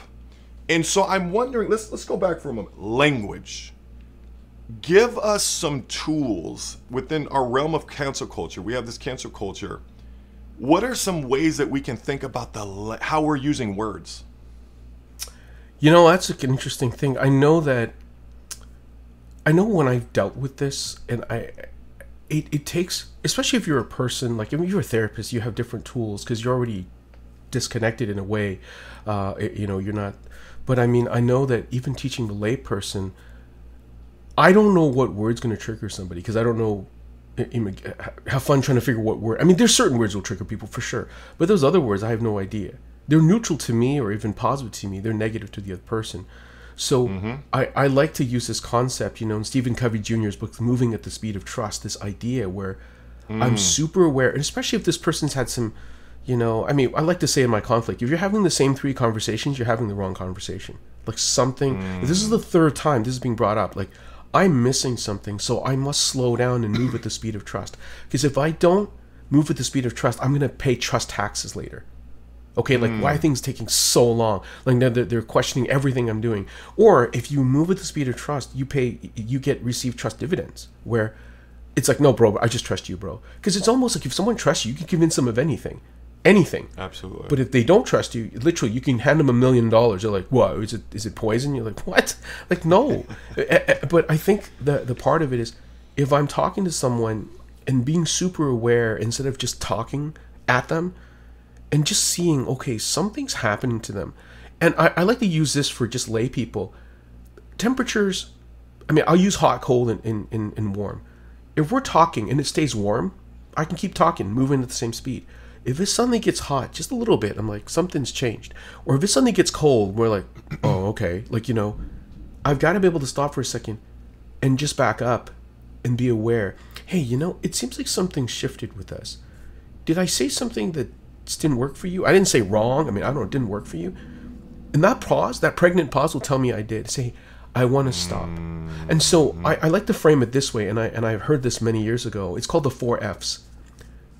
A: And so I'm wondering, let's go back for a moment. Language. Give us some tools within our realm of cancel culture. We have this cancel culture. What are some ways that we can think about how we're using words?
B: That's an interesting thing. I know when I've dealt with this, and it takes, especially if you're a person, like if you're a therapist, you have different tools because you're already disconnected in a way. You're not. But I mean, I know that even teaching the lay person, I don't know what word's going to trigger somebody because I don't know. Have fun trying to figure what word. I mean, there's certain words will trigger people for sure, but those other words I have no idea. They're neutral to me or even positive to me. They're negative to the other person. So I like to use this concept, in Stephen Covey Jr.'s book, Moving at the Speed of Trust, this idea where I'm super aware, and especially if this person's had some, I mean, I like to say in my conflict, if you're having the same 3 conversations, you're having the wrong conversation. Like something, if this is the 3rd time this is being brought up, like I'm missing something, so I must slow down and move at the speed of trust. Because if I don't move at the speed of trust, I'm going to pay trust taxes later. Okay, like why are things taking so long? Like they're questioning everything I'm doing. Or if you move at the speed of trust, you receive trust dividends, where it's like, no, bro, I just trust you, bro. Because it's almost like if someone trusts you, you can convince them of anything.
A: Absolutely.
B: But if they don't trust you, literally, you can hand them $1 million. They're like, "What? Is it poison?" You're like, "What?" Like, no. But I think the part of it is, if I'm talking to someone and being super aware instead of just talking at them, and just seeing, okay, something's happening to them, and I like to use this for just lay people. Temperatures. I mean, I'll use hot, cold, and warm. If we're talking and it stays warm, I can keep talking, moving at the same speed. If it suddenly gets hot, just a little bit, I'm like, something's changed. Or if it suddenly gets cold, we're like, oh, okay. Like, I've got to be able to stop for a second and just back up and be aware. Hey, it seems like something shifted with us. Did I say something that didn't work for you? I didn't say wrong. I mean, I don't know, it didn't work for you. And that pause, that pregnant pause will tell me I did. Say, I want to stop. And so I like to frame it this way, and I've heard this many years ago. It's called the 4 F's.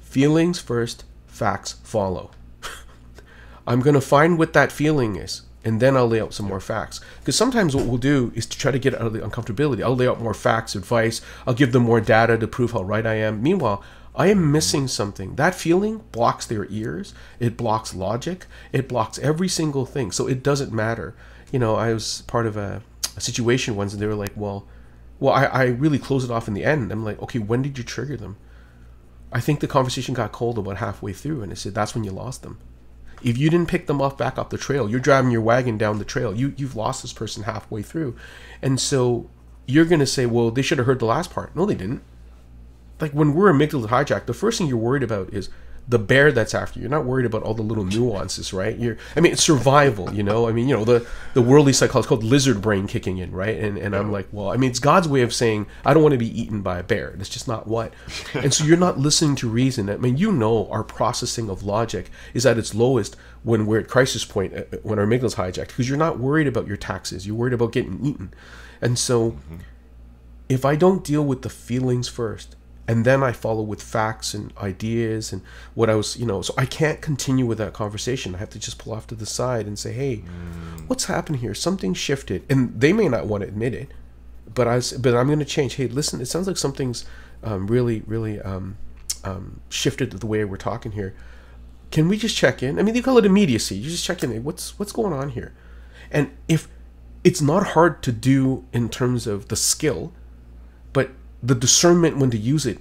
B: Feelings first, facts follow. I'm going to find what that feeling is, and then I'll lay out some more facts. Because sometimes what we'll do is to try to get out of the uncomfortability. I'll lay out more facts, advice. I'll give them more data to prove how right I am. Meanwhile, I am missing something. That feeling blocks their ears. It blocks logic. It blocks every single thing. So it doesn't matter. I was part of a situation once, and they were like, well, I really closed it off in the end. I'm like, okay, when did you trigger them? I think the conversation got cold about halfway through, and I said, that's when you lost them. If you didn't pick them back off the trail, you're driving your wagon down the trail. You've lost this person halfway through. And so you're going to say, well, they should have heard the last part. No, they didn't. Like when we're amygdala hijacked, the first thing you're worried about is the bear that's after you. You're not worried about all the little nuances, right? It's survival, the worldly psychology is called lizard brain kicking in, right? And I'm like, well, it's God's way of saying, I don't want to be eaten by a bear. That's just not what. And so you're not listening to reason. Our processing of logic is at its lowest when we're at crisis point, when our amygdala's hijacked, because you're not worried about your taxes. You're worried about getting eaten. And so if I don't deal with the feelings first, and then I follow with facts and ideas and what I was, so I can't continue with that conversation. I have to just pull off to the side and say, hey, what's happened here? Something shifted. And they may not want to admit it, but I'm going to change. Hey, listen, it sounds like something's really shifted the way we're talking here. Can we just check in? They call it immediacy. You just check in. Hey, what's going on here? And if it's not hard to do in terms of the skill, but the discernment when to use it,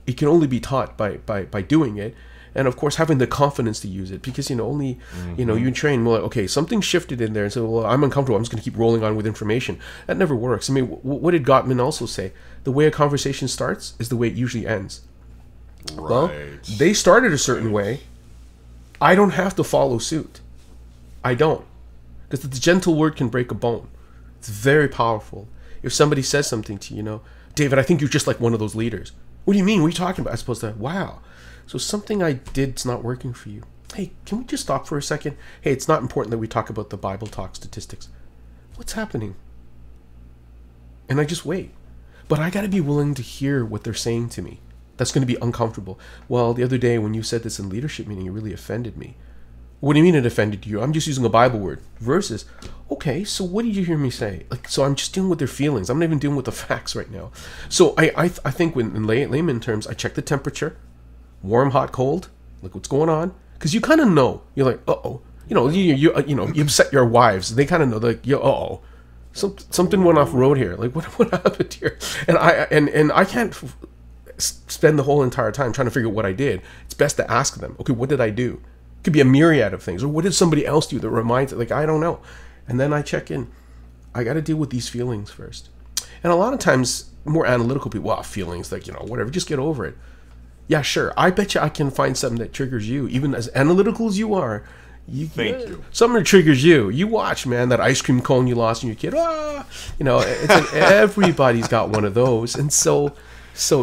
B: it can only be taught by doing it, and of course having the confidence to use it, because you train, well, okay, something shifted in there, and so, well, I'm uncomfortable, I'm just going to keep rolling on with information. That never works. What did Gottman also say? The way a conversation starts is the way it usually ends. Right. Well, they started a certain way. I don't have to follow suit. I don't, because the gentle word can break a bone. It's very powerful. If somebody says something to you, David, I think you're just like one of those leaders. What do you mean? What are you talking about? As opposed to, wow, so something I did's not working for you. Hey, can we just stop for a second? Hey, it's not important that we talk about the Bible talk statistics. What's happening? And I just wait. But I got to be willing to hear what they're saying to me. That's going to be uncomfortable. Well, the other day when you said this in leadership meeting, it really offended me. What do you mean it offended you? I'm just using a Bible word. Versus, okay, so what did you hear me say? So I'm just dealing with their feelings. I'm not even dealing with the facts right now. So I think when in layman terms, I check the temperature, warm, hot, cold. Look what's going on, because you kind of know. You're like, uh-oh. You upset your wives. They kind of know, like, uh-oh. Something went off road here. Like, what happened here? And I can't spend the whole entire time trying to figure out what I did. It's best to ask them, okay, what did I do? Could be a myriad of things. Or what did somebody else do that reminds it? Like, I don't know. And then I check in. I got to deal with these feelings first. And a lot of times, more analytical people, feelings, like, whatever, just get over it. Yeah, sure. I bet you I can find something that triggers you. Even as analytical as you are,
A: Thank you.
B: Something triggers you. You watch, man, that ice cream cone you lost in your kid. You know, it's like everybody's got one of those. And so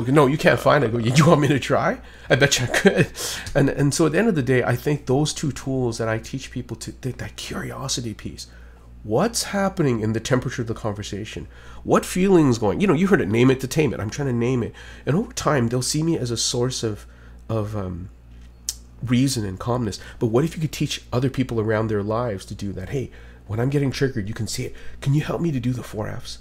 B: no, you can't find it. You want me to try? I bet you I could. And so at the end of the day, I think those two tools that I teach people to, that curiosity piece. What's happening in the temperature of the conversation? What feelings going? You know, you heard it, name it to tame it. I'm trying to name it. And over time, they'll see me as a source of reason and calmness. But what if you could teach other people around their lives to do that? Hey, when I'm getting triggered, you can see it. Can you help me to do the 4Fs?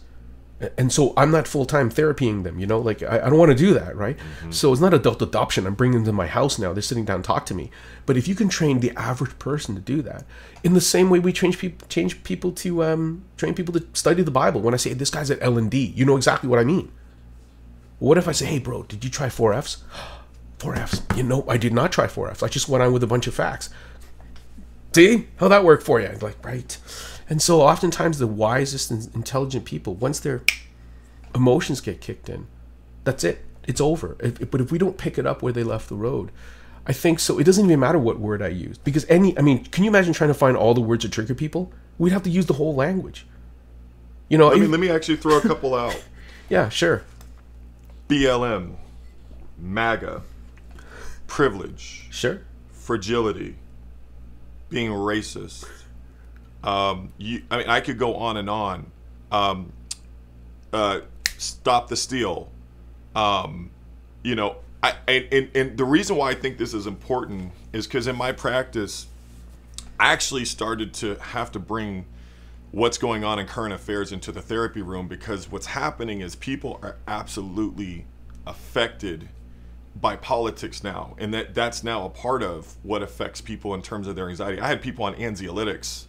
B: And so I'm not full-time therapying them, you know, like I don't want to do that, right? Mm-hmm. So it's not adult adoption. I'm bringing them to my house now. They're sitting down and talk to me. But if you can train the average person to do that, in the same way we train people to study the Bible. When I say this guy's at L&D, you know exactly what I mean. What if I say, hey, bro, did you try 4Fs? 4Fs. You know, I did not try 4Fs. I just went on with a bunch of facts. See? How'd that work for you? I'm like, right. And so oftentimes the wisest and intelligent people, once their emotions get kicked in, that's it. It's over. But if we don't pick it up where they left the road, I think so. It doesn't even matter what word I use. Because can you imagine trying to find all the words that trigger people? We'd have to use the whole language. You know,
A: let me actually throw a couple out.
B: Yeah, sure.
A: BLM, MAGA, privilege.
B: Sure.
A: Fragility, being racist. I could go on and on. Stop the steal. And the reason why I think this is important is because in my practice, I actually started to have to bring what's going on in current affairs into the therapy room, because what's happening is people are absolutely affected by politics now, and that's now a part of what affects people in terms of their anxiety. I had people on anxiolytics.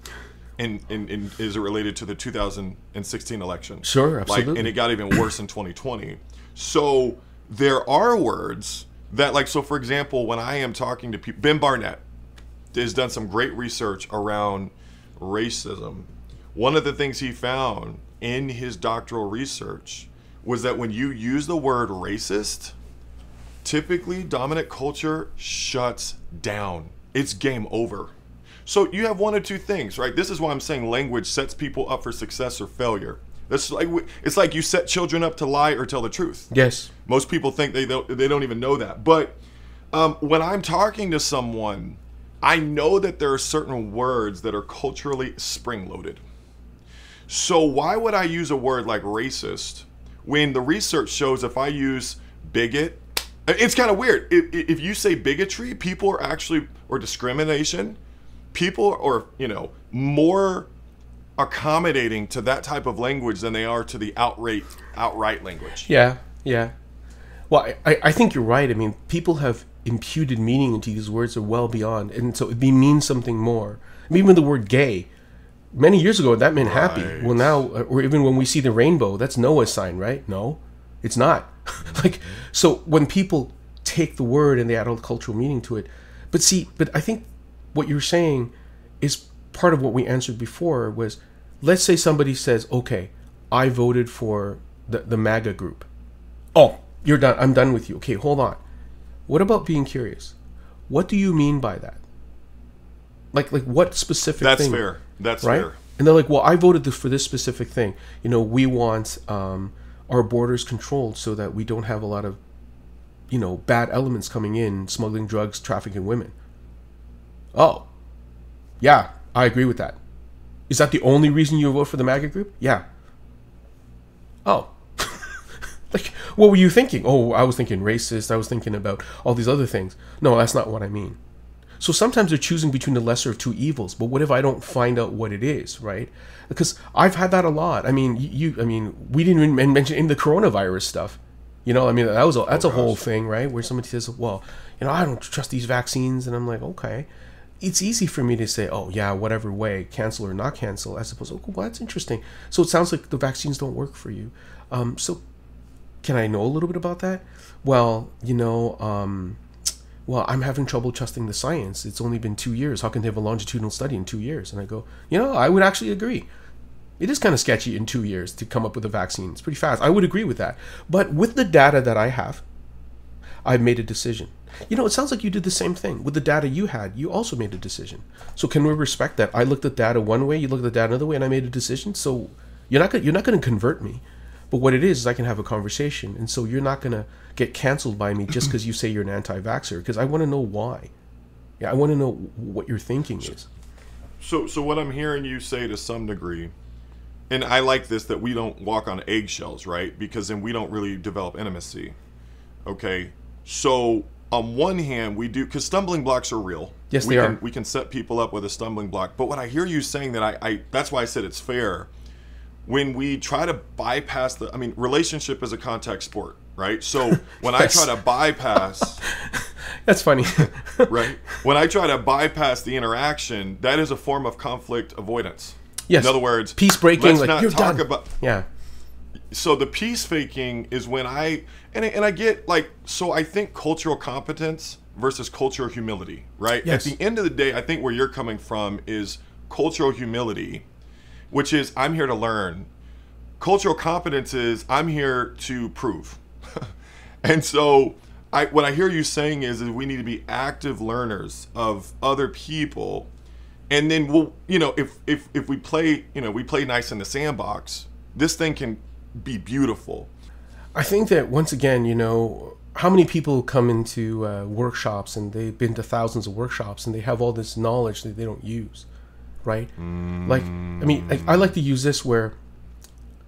A: And is it related to the 2016 election?
B: Sure, absolutely.
A: And it got even worse in 2020. So there are words that, so for example, when I am talking to people, Ben Barnett has done some great research around racism. One of the things he found in his doctoral research was that when you use the word racist, typically dominant culture shuts down. It's game over. So you have one or two things, right? This is why I'm saying language sets people up for success or failure. It's like you set children up to lie or tell the truth.
B: Yes.
A: Most people think they don't even know that. But when I'm talking to someone, I know that there are certain words that are culturally spring-loaded. So why would I use a word like racist when the research shows if I use bigot, it's kind of weird. If you say bigotry, people are actually, or discrimination, people are, more accommodating to that type of language than they are to the outright language.
B: Yeah. Well, I think you're right. I mean, people have imputed meaning into these words that are well beyond, and so it means something more. I mean, even the word gay, many years ago, that meant happy. Well, now, or even when we see the rainbow, that's Noah's sign, right? No, it's not. So when people take the word and they add all the cultural meaning to it, but I think what you're saying is part of what we answered before was, let's say somebody says, okay, I voted for the MAGA group. Oh, you're done. I'm done with you. Okay, hold on. What about being curious? What do you mean by that? Like what specific thing?
A: That's
B: right?
A: fair.
B: And they're like, well, I voted for this specific thing. We want our borders controlled so that we don't have a lot of, bad elements coming in, smuggling drugs, trafficking women. Oh, yeah, I agree with that. Is that the only reason you vote for the MAGA group? Yeah. Oh. What were you thinking? Oh, I was thinking racist. I was thinking about all these other things. No, that's not what I mean. So sometimes they're choosing between the lesser of two evils. But what if I don't find out what it is, right? Because I've had that a lot. I mean, we didn't even mention in the coronavirus stuff. That's a whole thing, right? Where somebody says, well, I don't trust these vaccines. And I'm like, okay. It's easy for me to say, oh, yeah, whatever way, cancel or not cancel, as opposed to, well, that's interesting. So it sounds like the vaccines don't work for you. So can I know a little bit about that? Well, I'm having trouble trusting the science. It's only been 2 years. How can they have a longitudinal study in 2 years? And I go, I would actually agree. It is kind of sketchy in 2 years to come up with a vaccine. It's pretty fast. I would agree with that. But with the data that I have, I've made a decision. It sounds like you did the same thing with the data you had. You also made a decision. So can we respect that? I looked at data one way, you looked at data another way, and I made a decision. So you're not going to convert me. But what it is I can have a conversation. And so you're not going to get canceled by me just because you say you're an anti-vaxxer, because I want to know why. Yeah, I want to know what your thinking is.
A: So what I'm hearing you say to some degree, and I like this, that we don't walk on eggshells, right? Because then we don't really develop intimacy. Okay? So on one hand, we do, because stumbling blocks are real.
B: Yes, they are.
A: We can set people up with a stumbling block. But what I hear you saying, that I that's why I said it's fair, when we try to bypass relationship is a contact sport, right? So when I try to bypass...
B: That's funny.
A: Right? When I try to bypass the interaction, that is a form of conflict avoidance.
B: Yes.
A: In other words,
B: peace breaking, like you're done.
A: Yeah. So the peace faking is when I get like, so I think cultural competence versus cultural humility, right?
B: Yes.
A: At the end of the day, I think where you're coming from is cultural humility, which is I'm here to learn. Cultural competence is I'm here to prove. And so what I hear you saying is we need to be active learners of other people. And then we'll, if we play, we play nice in the sandbox, this thing can be beautiful.
B: I think that once again, how many people come into workshops, and they've been to thousands of workshops, and they have all this knowledge that they don't use, right? Like, I like to use this where,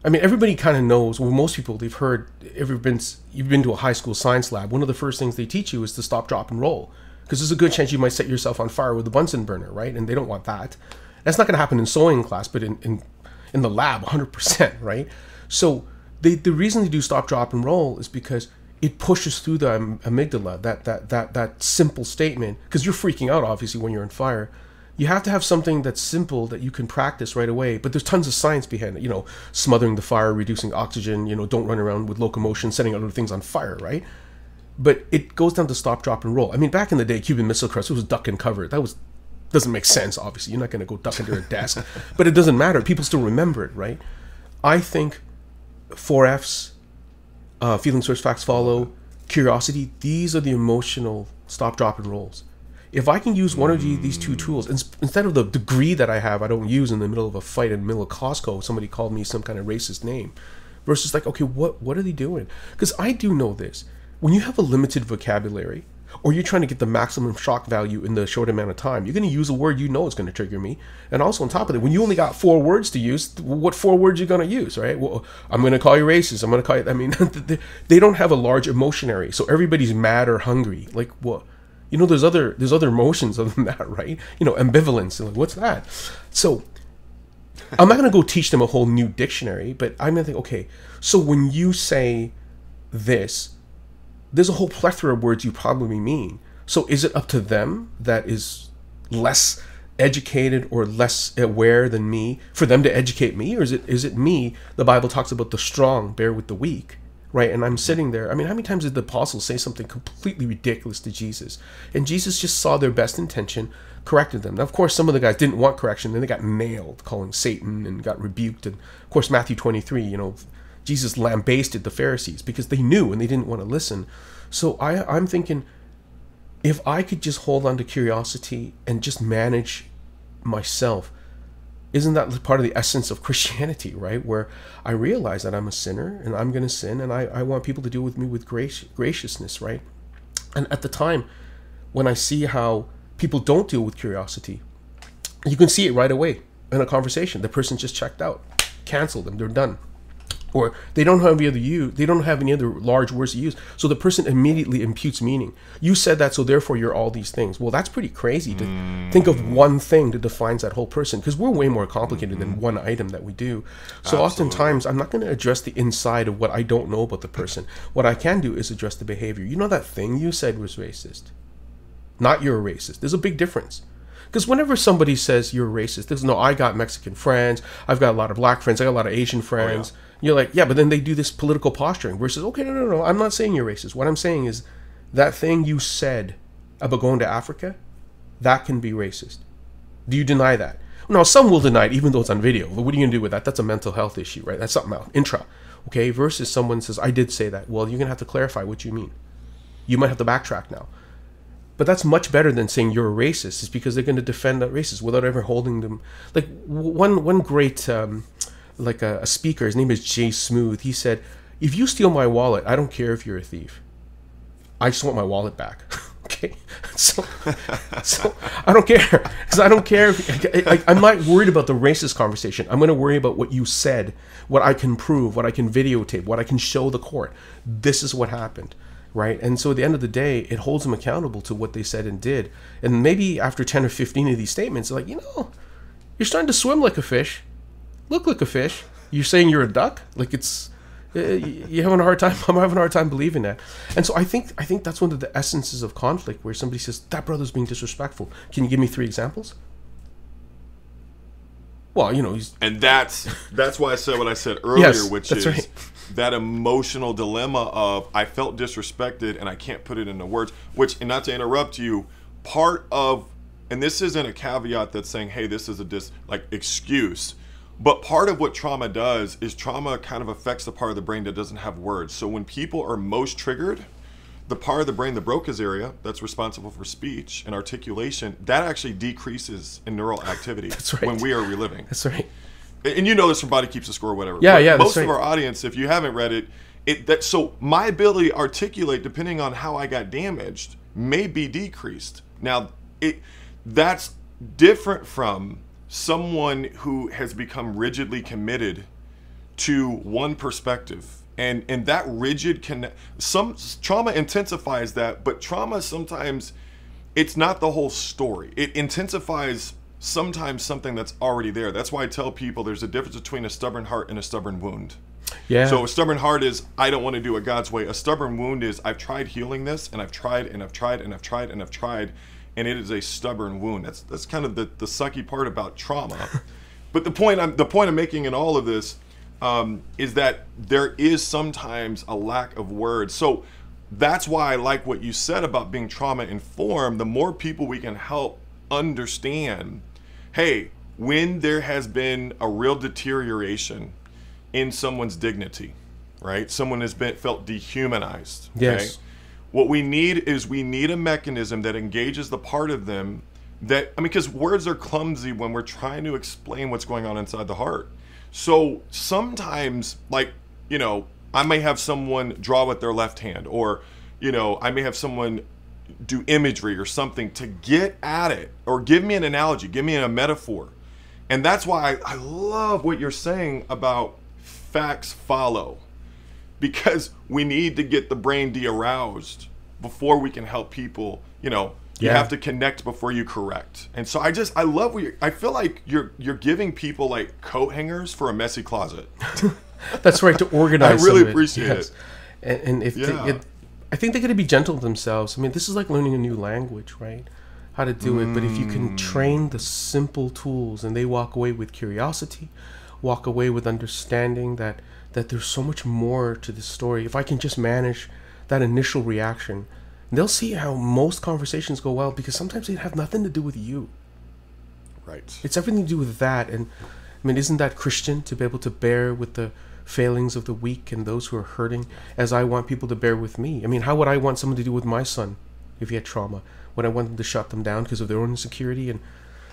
B: everybody kind of knows, well, most people, they've heard, you've been to a high school science lab, one of the first things they teach you is to stop, drop, and roll. Because there's a good chance you might set yourself on fire with a Bunsen burner, right? And they don't want that. That's not going to happen in sewing class, but in the lab, 100%, right? So the reason they do stop, drop, and roll is because it pushes through the amygdala, that simple statement, because you're freaking out, obviously, when you're on fire. You have to have something that's simple that you can practice right away, but there's tons of science behind it, smothering the fire, reducing oxygen, don't run around with locomotion, setting other things on fire, right? But it goes down to stop, drop, and roll. Back in the day, Cuban Missile Crisis was duck and cover. Doesn't make sense, obviously. You're not going to go duck under a desk. But it doesn't matter. People still remember it, right? I think 4Fs, feelings first, facts follow, curiosity, these are the emotional stop, drop, and rolls. If I can use one of these two tools, instead of the degree that I have, I don't use in the middle of a fight in the middle of Costco, somebody called me some kind of racist name, versus like, okay, what are they doing? Because I do know this. When you have a limited vocabulary, or you're trying to get the maximum shock value in the short amount of time, you're going to use a word is going to trigger me. And also on top of it, when you only got 4 words to use, what 4 words are you going to use, right? Well, I'm going to call you racist. I'm going to call you... they don't have a large emotionary, so everybody's mad or hungry. Like, what? There's other emotions other than that, right? Ambivalence. Like, what's that? So I'm not going to go teach them a whole new dictionary, but I'm going to think, okay, so when you say this, there's a whole plethora of words you probably mean. So is it up to them that is less educated or less aware than me for them to educate me? Or is it me? The Bible talks about the strong bear with the weak, right? And I'm sitting there. How many times did the apostles say something completely ridiculous to Jesus? And Jesus just saw their best intention, corrected them. Now, of course, some of the guys didn't want correction. Then they got nailed, calling Satan, and got rebuked. And of course, Matthew 23, Jesus lambasted the Pharisees because they knew and they didn't want to listen. So I'm thinking, if I could just hold on to curiosity and just manage myself, isn't that part of the essence of Christianity, right? Where I realize that I'm a sinner and I'm going to sin, and I want people to deal with me with graciousness, right? And at the time, when I see how people don't deal with curiosity, you can see it right away in a conversation. The person just checked out, cancel them, they're done. Or they don't have any other large words to use, so the person immediately imputes meaning. You said that, so therefore you're all these things. Well, that's pretty crazy to think of one thing that defines that whole person, because we're way more complicated than one item that we do. So oftentimes I'm not going to address the inside of what I don't know about the person. What I can do is address the behavior. That thing you said was racist. Not you're a racist. There's a big difference. Because whenever somebody says you're a racist, there's I got Mexican friends, I've got a lot of black friends, I got a lot of Asian friends. Oh, yeah. You're like, yeah, but then they do this political posturing versus, okay, no, I'm not saying you're racist. What I'm saying is that thing you said about going to Africa, that can be racist. Do you deny that? Now, some will deny it, even though it's on video. What are you going to do with that? That's a mental health issue, right? That's something else. Intra. Okay, versus someone says, I did say that. Well, you're going to have to clarify what you mean. You might have to backtrack now. But that's much better than saying you're a racist. It's because they're going to defend that racist without ever holding them. Like one great like a speaker, his name is Jay Smooth. He said, "If you steal my wallet, I don't care if you're a thief. I just want my wallet back." Okay, so I don't care, because I don't care. I'm not worried about the racist conversation. I'm going to worry about what you said, what I can prove, what I can videotape, what I can show the court. This is what happened, right? And so at the end of the day, it holds them accountable to what they said and did. And maybe after 10 or 15 of these statements, they're like, you're starting to swim like a fish, look like a fish. You're saying you're a duck, like it's. You're having a hard time. I'm having a hard time believing that. And so I think that's one of the essences of conflict, where somebody says, that brother's being disrespectful. Can you give me 3 examples? Well, he's...
A: And that's why I said what I said earlier,
B: yes,
A: which
B: is
A: right. That emotional dilemma of, I felt disrespected and I can't put it into words, which, and not to interrupt you, part of, and this isn't a caveat that's saying, hey, this is a excuse. But part of what trauma does is trauma kind of affects the part of the brain that doesn't have words. So when people are most triggered, the part of the brain, the Broca's area, that's responsible for speech and articulation, that actually decreases in neural activity.
B: That's right.
A: When we are reliving.
B: That's right.
A: And you know this from Body Keeps the Score or whatever.
B: Yeah,
A: but
B: yeah,
A: most
B: that's
A: of
B: right.
A: our audience, if you haven't read it, so my ability to articulate, depending on how I got damaged, may be decreased. Now, that's different from someone who has become rigidly committed to one perspective, and that rigid some trauma intensifies that, but trauma sometimes, it's not the whole story. It intensifies sometimes something that's already there. That's why I tell people there's a difference between a stubborn heart and a stubborn wound.
B: Yeah.
A: So a stubborn heart is, I don't want to do it God's way. A stubborn wound is, I've tried healing this, and I've tried and I've tried and I've tried and I've tried, and it is a stubborn wound. That's kind of the sucky part about trauma. But the point I'm making in all of this is that there is sometimes a lack of words. So that's why I like what you said about being trauma informed. The more people we can help understand, hey, when there has been a real deterioration in someone's dignity, right? Someone has felt dehumanized.
B: Yes.
A: Okay? What we need is a mechanism that engages the part of them that, because words are clumsy when we're trying to explain what's going on inside the heart. So sometimes, I may have someone draw with their left hand, or, I may have someone do imagery or something to get at it, or give me an analogy, give me a metaphor. And that's why I love what you're saying about facts follow. Because we need to get the brain de-aroused before we can help people. You have to connect before you correct. And so I love what I feel like you're giving people like coat hangers for a messy closet.
B: That's right, to organize.
A: I really appreciate it.
B: And if I think they got to be gentle with themselves. This is like learning a new language, right? How to do it. But if you can train the simple tools, and they walk away with curiosity, walk away with understanding that there's so much more to this story. If I can just manage that initial reaction, they'll see how most conversations go well, because sometimes they have nothing to do with you.
A: Right.
B: It's everything to do with that. And isn't that Christian, to be able to bear with the failings of the weak and those who are hurting, as I want people to bear with me? How would I want someone to do with my son if he had trauma? Would I want them to shut them down because of their own insecurity? And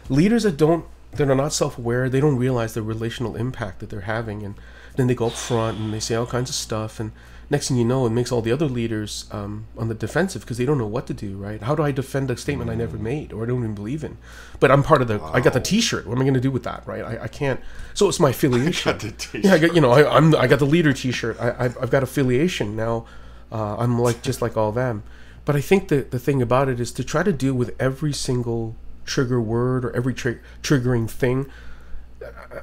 B: leaders that are not self-aware, they don't realize the relational impact that they're having, and then they go up front and they say all kinds of stuff, and next thing you know, it makes all the other leaders on the defensive, because they don't know what to do, right? How do I defend a statement I never made, or I don't even believe in? But I'm part of the. Wow. I got the T-shirt. What am I going to do with that, right? I can't. So it's my affiliation.
A: I got the T-shirt.
B: Yeah, I got the leader T-shirt. I've got affiliation now. I'm just like all them. But I think the thing about it is to try to deal with every single trigger word or every triggering thing.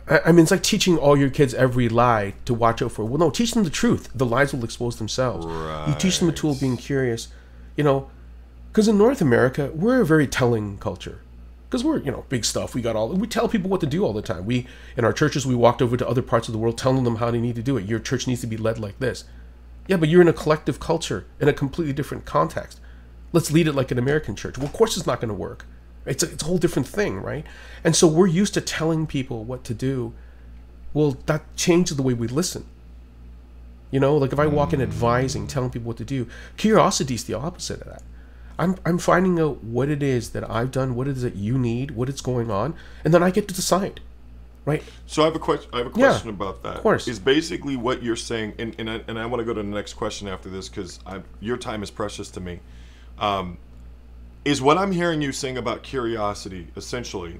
B: It's like teaching all your kids every lie to watch out for. Well, no, teach them the truth. The lies will expose themselves. Right. You teach them a tool of being curious. Because in North America, we're a very telling culture. Because we're, big stuff. We tell people what to do all the time. In our churches, we walked over to other parts of the world telling them how they need to do it. Your church needs to be led like this. Yeah, but you're in a collective culture in a completely different context. Let's lead it like an American church. Well, of course it's not going to work. It's a whole different thing, right? And so we're used to telling people what to do. Well, that changes the way we listen. If I walk in advising, telling people what to do, curiosity is the opposite of that. I'm finding out what it is that I've done, what it is that you need, what is going on, and then I get to decide, right?
A: So I have a question. I have a question about that.
B: Of course.
A: Is basically what you're saying, and I want to go to the next question after this because your time is precious to me. Is what I'm hearing you saying about curiosity essentially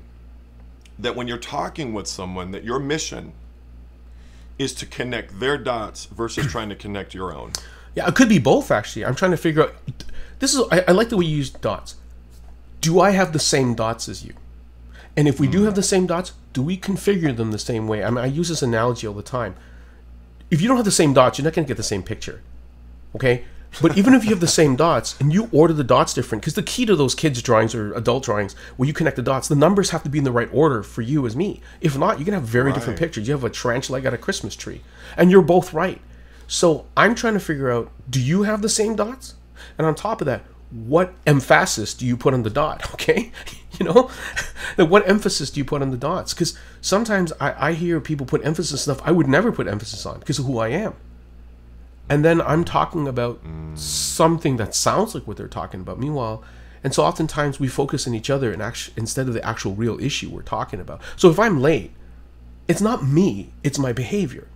A: that when you're talking with someone, that your mission is to connect their dots versus trying to connect your own?
B: Yeah, it could be both, actually. I'm trying to figure out, I like the way you use dots. Do I have the same dots as you? And if we do have the same dots, do we configure them the same way? I mean, I use this analogy all the time. If you don't have the same dots, you're not going to get the same picture. Okay? But even if you have the same dots and you order the dots different, because the key to those kids' drawings or adult drawings, where you connect the dots, the numbers have to be in the right order for you as me. If not, you're going to have very different pictures. You have a tarantula like at a Christmas tree. And you're both right. So I'm trying to figure out, do you have the same dots? And on top of that, what emphasis do you put on the dot? Okay? You know? What emphasis do you put on the dots? Because sometimes I hear people put emphasis on stuff I would never put emphasis on because of who I am. And then I'm talking about something that sounds like what they're talking about. Meanwhile, and so oftentimes we focus on each other instead of the actual real issue we're talking about. So if I'm late, it's not me, it's my behavior.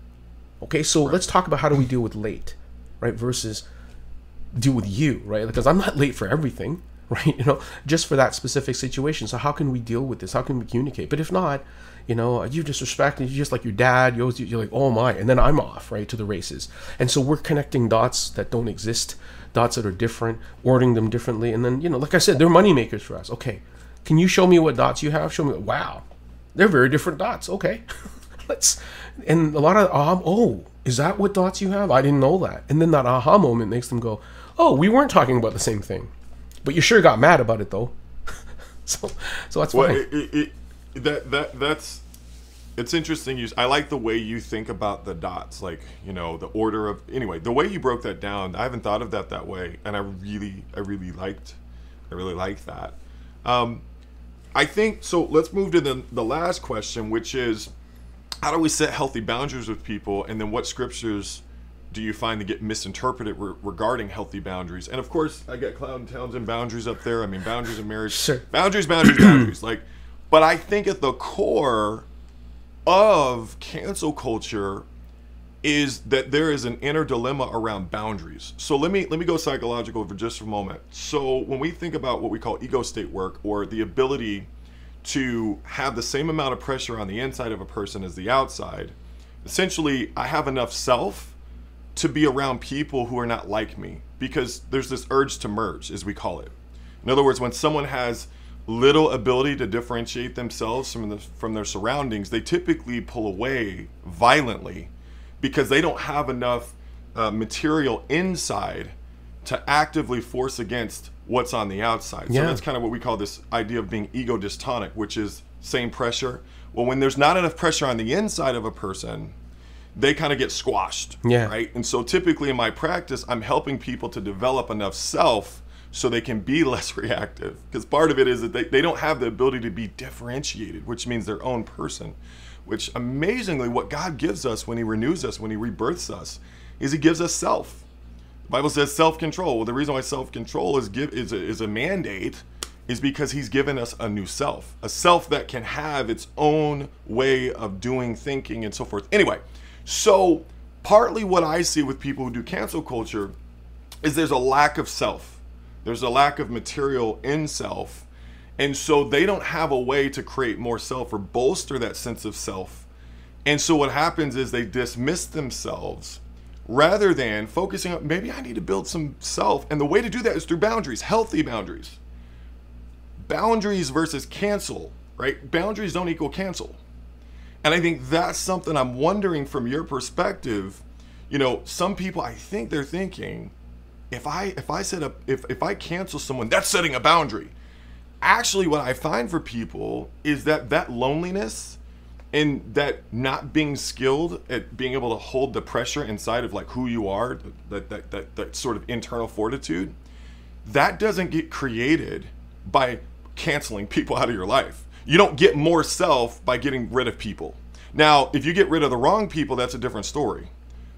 B: Okay, so let's talk about how do we deal with late, right? Versus deal with you, right? Because I'm not late for everything, right? You know, just for that specific situation. So how can we deal with this? How can we communicate? But if not, you know, you disrespect, you're just like your dad, you're like, oh my, and then I'm off, right, to the races. And so we're connecting dots that don't exist, dots that are different, ordering them differently. And then, you know, like I said, they're money makers for us. Okay, can you show me what dots you have? Show me, wow, they're very different dots. Okay, and a lot of, oh, is that what dots you have? I didn't know that. And then that aha moment makes them go, oh, we weren't talking about the same thing, but you sure got mad about it though. so that's fine.
A: That's it's interesting. I like the way you think about the dots, like, you know, the order of, anyway, the way you broke that down. I haven't thought of that way, and I really liked that. I think so. Let's move to the last question, which is, how do we set healthy boundaries with people, and then what scriptures do you find to get misinterpreted regarding healthy boundaries? And of course, I got Cloud Townsend boundaries up there. I mean, boundaries in marriage,
B: sure.
A: boundaries. Like, but I think at the core of cancel culture is that there is an inner dilemma around boundaries. So let me go psychological for just a moment. So when we think about what we call ego state work, or the ability to have the same amount of pressure on the inside of a person as the outside, essentially I have enough self to be around people who are not like me, because there's this urge to merge, as we call it. In other words, when someone has little ability to differentiate themselves from their surroundings, they typically pull away violently because they don't have enough material inside to actively force against what's on the outside. So that's kind of what we call this idea of being ego dystonic, which is same pressure. Well, when there's not enough pressure on the inside of a person, they kind of get squashed, right? And so typically in my practice, I'm helping people to develop enough self so they can be less reactive. Because part of it is that they don't have the ability to be differentiated, which means their own person. Which amazingly, what God gives us when he renews us, when he rebirths us, is he gives us self. The Bible says self-control. Well, the reason why self-control is a mandate is because he's given us a new self. A self that can have its own way of doing, thinking, and so forth. Anyway, so partly what I see with people who do cancel culture is there's a lack of self. There's a lack of material in self. And so they don't have a way to create more self or bolster that sense of self. And so what happens is they dismiss themselves rather than focusing on, maybe I need to build some self. And the way to do that is through boundaries, healthy boundaries. Boundaries versus cancel, right? Boundaries don't equal cancel. And I think that's something I'm wondering from your perspective. You know, some people, I think they're thinking, if I cancel someone, that's setting a boundary. Actually, what I find for people is that loneliness and that not being skilled at being able to hold the pressure inside of like who you are, that sort of internal fortitude, that doesn't get created by canceling people out of your life. You don't get more self by getting rid of people. Now, if you get rid of the wrong people, that's a different story.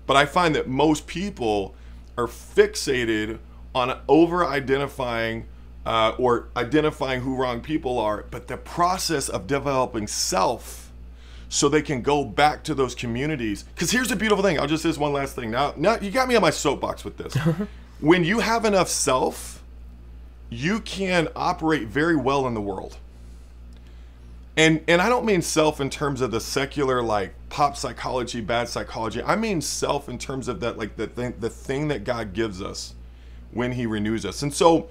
A: But I find that most people are fixated on over identifying or identifying who wrong people are, but the process of developing self so they can go back to those communities. Because here's the beautiful thing. I'll just say this one last thing. Now you got me on my soapbox with this. When you have enough self, you can operate very well in the world. And I don't mean self in terms of the secular, like pop psychology, bad psychology. I mean self in terms of that, like the thing that God gives us when he renews us. And so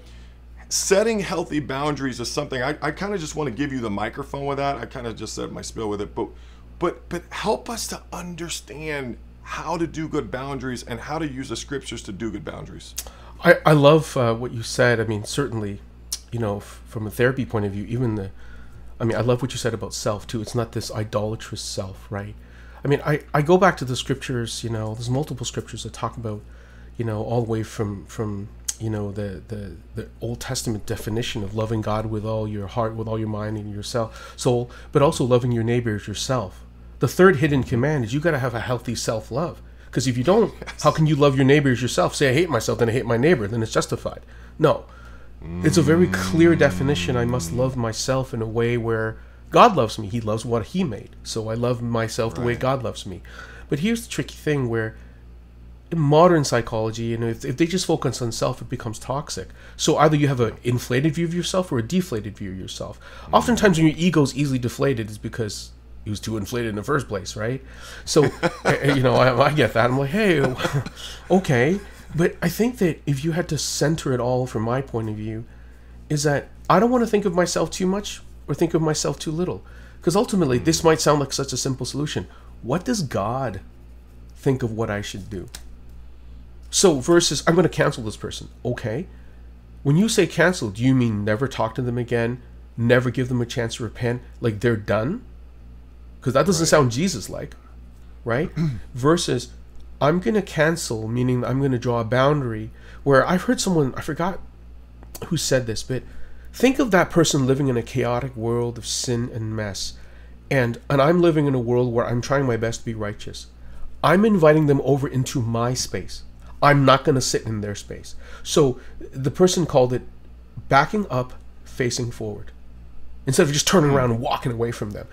A: setting healthy boundaries is something I kind of just want to give you the microphone with that. I kind of just said my spiel with it, but help us to understand how to do good boundaries and how to use the scriptures to do good boundaries.
B: I love what you said. I mean, certainly, from a therapy point of view, I love what you said about self too. It's not this idolatrous self, right? I mean, I go back to the scriptures, there's multiple scriptures that talk about, all the way from the Old Testament definition of loving God with all your heart, with all your mind and your soul, but also loving your neighbor as yourself. The third hidden command is you got to have a healthy self-love. Because if you don't, how can you love your neighbor as yourself? Say, I hate myself, then I hate my neighbor, then it's justified. No. It's a very clear definition. I must love myself in a way where God loves me. He loves what he made. So I love myself the way God loves me. But here's the tricky thing where in modern psychology, if they just focus on self, it becomes toxic. So either you have an inflated view of yourself or a deflated view of yourself. Oftentimes when your ego is easily deflated, it's because he was too inflated in the first place, right? So, I get that. I'm like, hey, okay. But I think that if you had to center it all from my point of view, is that I don't want to think of myself too much or think of myself too little. Because ultimately, this might sound like such a simple solution. What does God think of what I should do? So versus, I'm going to cancel this person. Okay. When you say cancel, do you mean never talk to them again? Never give them a chance to repent? Like they're done? Because that doesn't sound Jesus-like, right? Versus, I'm going to cancel, meaning I'm going to draw a boundary where I've heard someone, I forgot who said this, but think of that person living in a chaotic world of sin and mess. And I'm living in a world where I'm trying my best to be righteous. I'm inviting them over into my space. I'm not going to sit in their space. So the person called it backing up, facing forward. Instead of just turning around and walking away from them.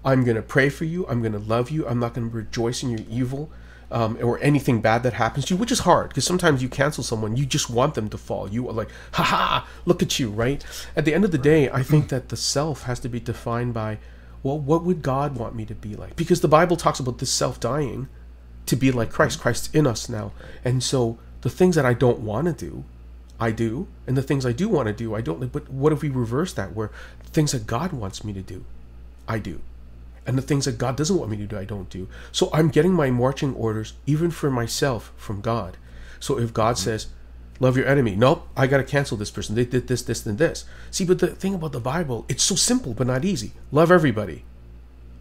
B: I'm going to pray for you. I'm going to love you. I'm not going to rejoice in your evil or anything bad that happens to you, which is hard because sometimes you cancel someone. You just want them to fall. You are like, ha, look at you, right? At the end of the day, I think that the self has to be defined by, well, what would God want me to be like? Because the Bible talks about this self dying to be like Christ. Christ's in us now. And so the things that I don't want to do, I do. And the things I do want to do, I don't. But what if we reverse that where things that God wants me to do, I do. And the things that God doesn't want me to do, I don't do. So I'm getting my marching orders, even for myself, from God. So if God says, love your enemy. Nope, I got to cancel this person. They did this, this, and this. See, but the thing about the Bible, it's so simple but not easy. Love everybody.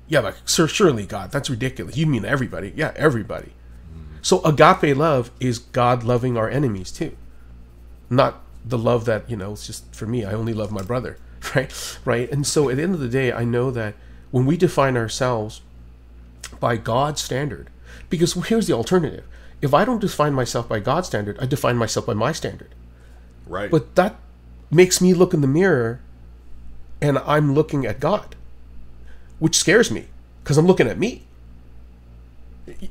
B: Yeah, like, sir, surely, God, that's ridiculous. You mean everybody? Yeah, everybody. So agape love is God loving our enemies too. Not the love that, it's just for me. I only love my brother, right? And so at the end of the day, I know that when we define ourselves by God's standard, because here's the alternative. If I don't define myself by God's standard, I define myself by my standard.
A: Right.
B: But that makes me look in the mirror and I'm looking at God, which scares me because I'm looking at me.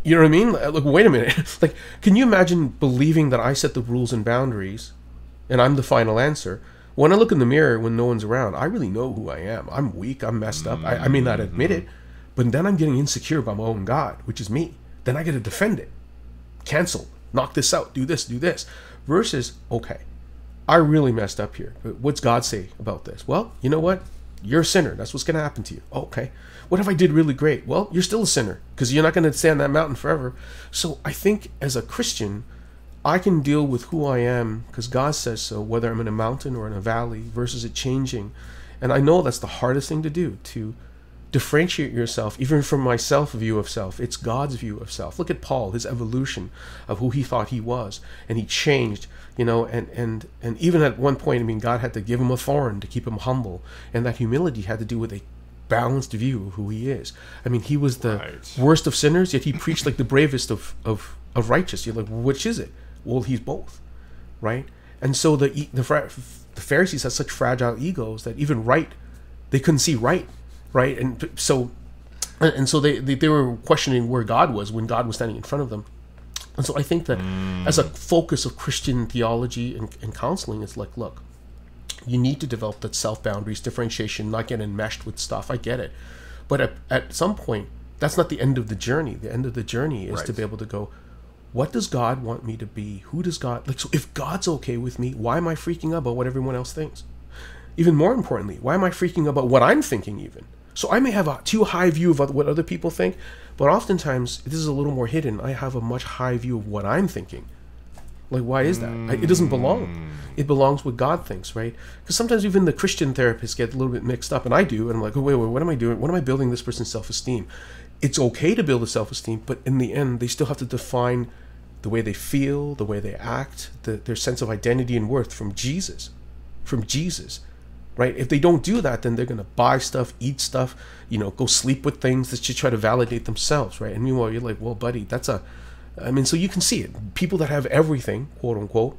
B: You know what I mean? Like, wait a minute. Like, can you imagine believing that I set the rules and boundaries and I'm the final answer? When I look in the mirror when no one's around, I really know who I am. I'm weak. I'm messed up. I may not admit it, but then I'm getting insecure about my own God, which is me. Then I get to defend it. Cancel. Knock this out. Do this. Do this. Versus, okay, I really messed up here. But what's God say about this? Well, you know what? You're a sinner. That's what's going to happen to you. Okay. What if I did really great? Well, you're still a sinner because you're not going to stay on that mountain forever. So I think as a Christian, I can deal with who I am because God says so, whether I'm in a mountain or in a valley versus it changing. And I know that's the hardest thing to do, to differentiate yourself, even from my self view of self. It's God's view of self. Look at Paul, his evolution of who he thought he was. And he changed, and even at one point, God had to give him a thorn to keep him humble. And that humility had to do with a balanced view of who he is. He was the worst of sinners, yet he preached like the bravest of righteous. You're like, which is it? Well, he's both, right? And so the Pharisees had such fragile egos that even they couldn't see right, and so they were questioning where God was when God was standing in front of them. And so I think that as a focus of Christian theology and counseling, it's like, look, you need to develop that self-boundaries, differentiation, not get enmeshed with stuff. I get it. But at some point, that's not the end of the journey. The end of the journey is to be able to go, what does God want me to be? Who does God... Like, so if God's okay with me, why am I freaking out about what everyone else thinks? Even more importantly, why am I freaking out about what I'm thinking even? So I may have a too high view of what other people think, but oftentimes, this is a little more hidden. I have a much high view of what I'm thinking. Like, why is that? It doesn't belong. It belongs what God thinks, right? Because sometimes even the Christian therapists get a little bit mixed up, and I do, and I'm like, oh, wait, what am I doing? What am I building this person's self-esteem? It's okay to build a self-esteem, but in the end, they still have to define the way they feel, the way they act, their sense of identity and worth from Jesus, right? If they don't do that, then they're going to buy stuff, eat stuff, go sleep with things that should try to validate themselves, right? And meanwhile, you're like, well, buddy, so you can see it. People that have everything, quote unquote,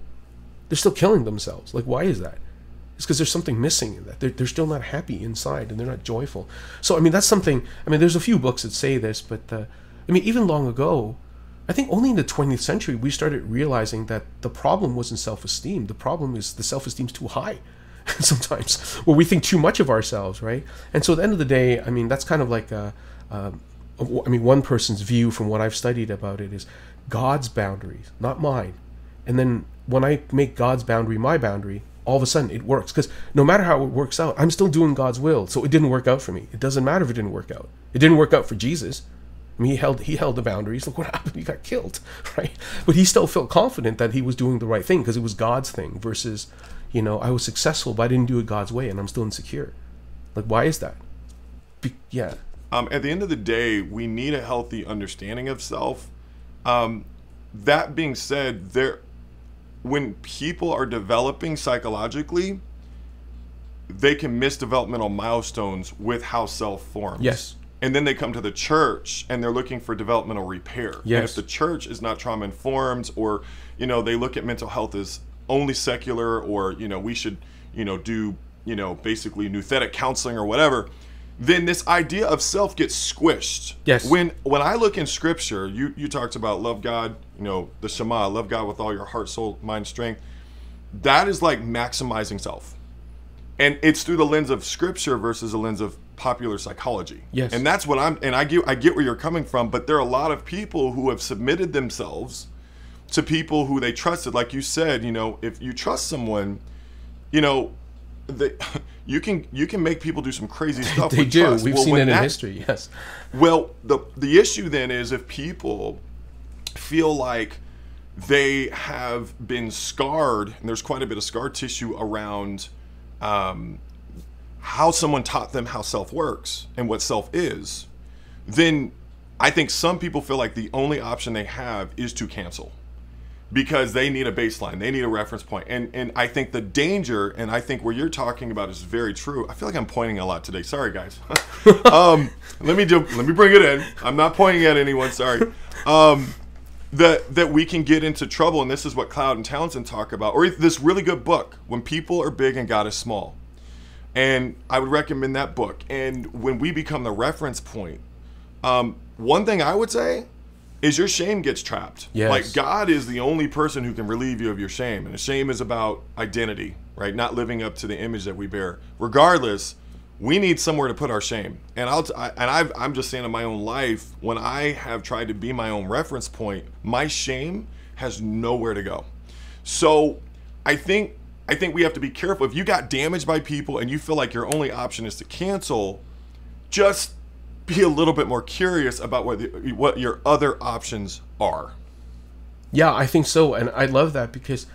B: they're still killing themselves. Like, why is that? It's because there's something missing in that. They're still not happy inside, and they're not joyful. So, that's something, there's a few books that say this, but, even long ago, I think only in the 20th century, we started realizing that the problem wasn't self-esteem. The problem is the self-esteem's too high sometimes, where we think too much of ourselves, right? And so at the end of the day, that's kind of like, one person's view from what I've studied about it is God's boundaries, not mine. And then when I make God's boundary my boundary, all of a sudden it works. Because no matter how it works out, I'm still doing God's will. So it didn't work out for me. It doesn't matter if it didn't work out. It didn't work out for Jesus. He held the boundaries. Look what happened. He got killed, right? But he still felt confident that he was doing the right thing because it was God's thing versus, I was successful, but I didn't do it God's way, and I'm still insecure. Like, why is that? Yeah.
A: At the end of the day, we need a healthy understanding of self. That being said, when people are developing psychologically, they can miss developmental milestones with how self forms.
B: Yes.
A: And then they come to the church and they're looking for developmental repair.
B: Yes.
A: And if the church is not trauma informed, or, they look at mental health as only secular, or, we should, do, basically nouthetic counseling or whatever, then this idea of self gets squished.
B: Yes.
A: When I look in scripture, you talked about love God, the Shema, love God with all your heart, soul, mind, strength. That is like maximizing self. And it's through the lens of scripture versus a lens of popular psychology.
B: Yes.
A: And that's what I get where you're coming from, but there are a lot of people who have submitted themselves to people who they trusted. Like you said, if you trust someone, you can make people do some crazy stuff.
B: They do.
A: Trust.
B: We've seen it in history. Yes.
A: Well, the issue then is if people feel like they have been scarred, and there's quite a bit of scar tissue around how someone taught them how self works and what self is, then I think some people feel like the only option they have is to cancel, because they need a baseline, they need a reference point. And I think the danger, and I think where you're talking about is very true. I feel like I'm pointing a lot today. Sorry, guys. Let me bring it in. I'm not pointing at anyone. Sorry. That we can get into trouble, and this is what Cloud and Townsend talk about, or this really good book, When People Are Big and God Is Small. And I would recommend that book. And when we become the reference point, one thing I would say is your shame gets trapped.
B: Yes.
A: Like, God is the only person who can relieve you of your shame. And the shame is about identity, right? Not living up to the image that we bear. Regardless, we need somewhere to put our shame. And I'm just saying in my own life, when I have tried to be my own reference point, my shame has nowhere to go. So I think we have to be careful. If you got damaged by people and you feel like your only option is to cancel, just be a little bit more curious about what your other options are.
B: Yeah, I think so. And I love that, because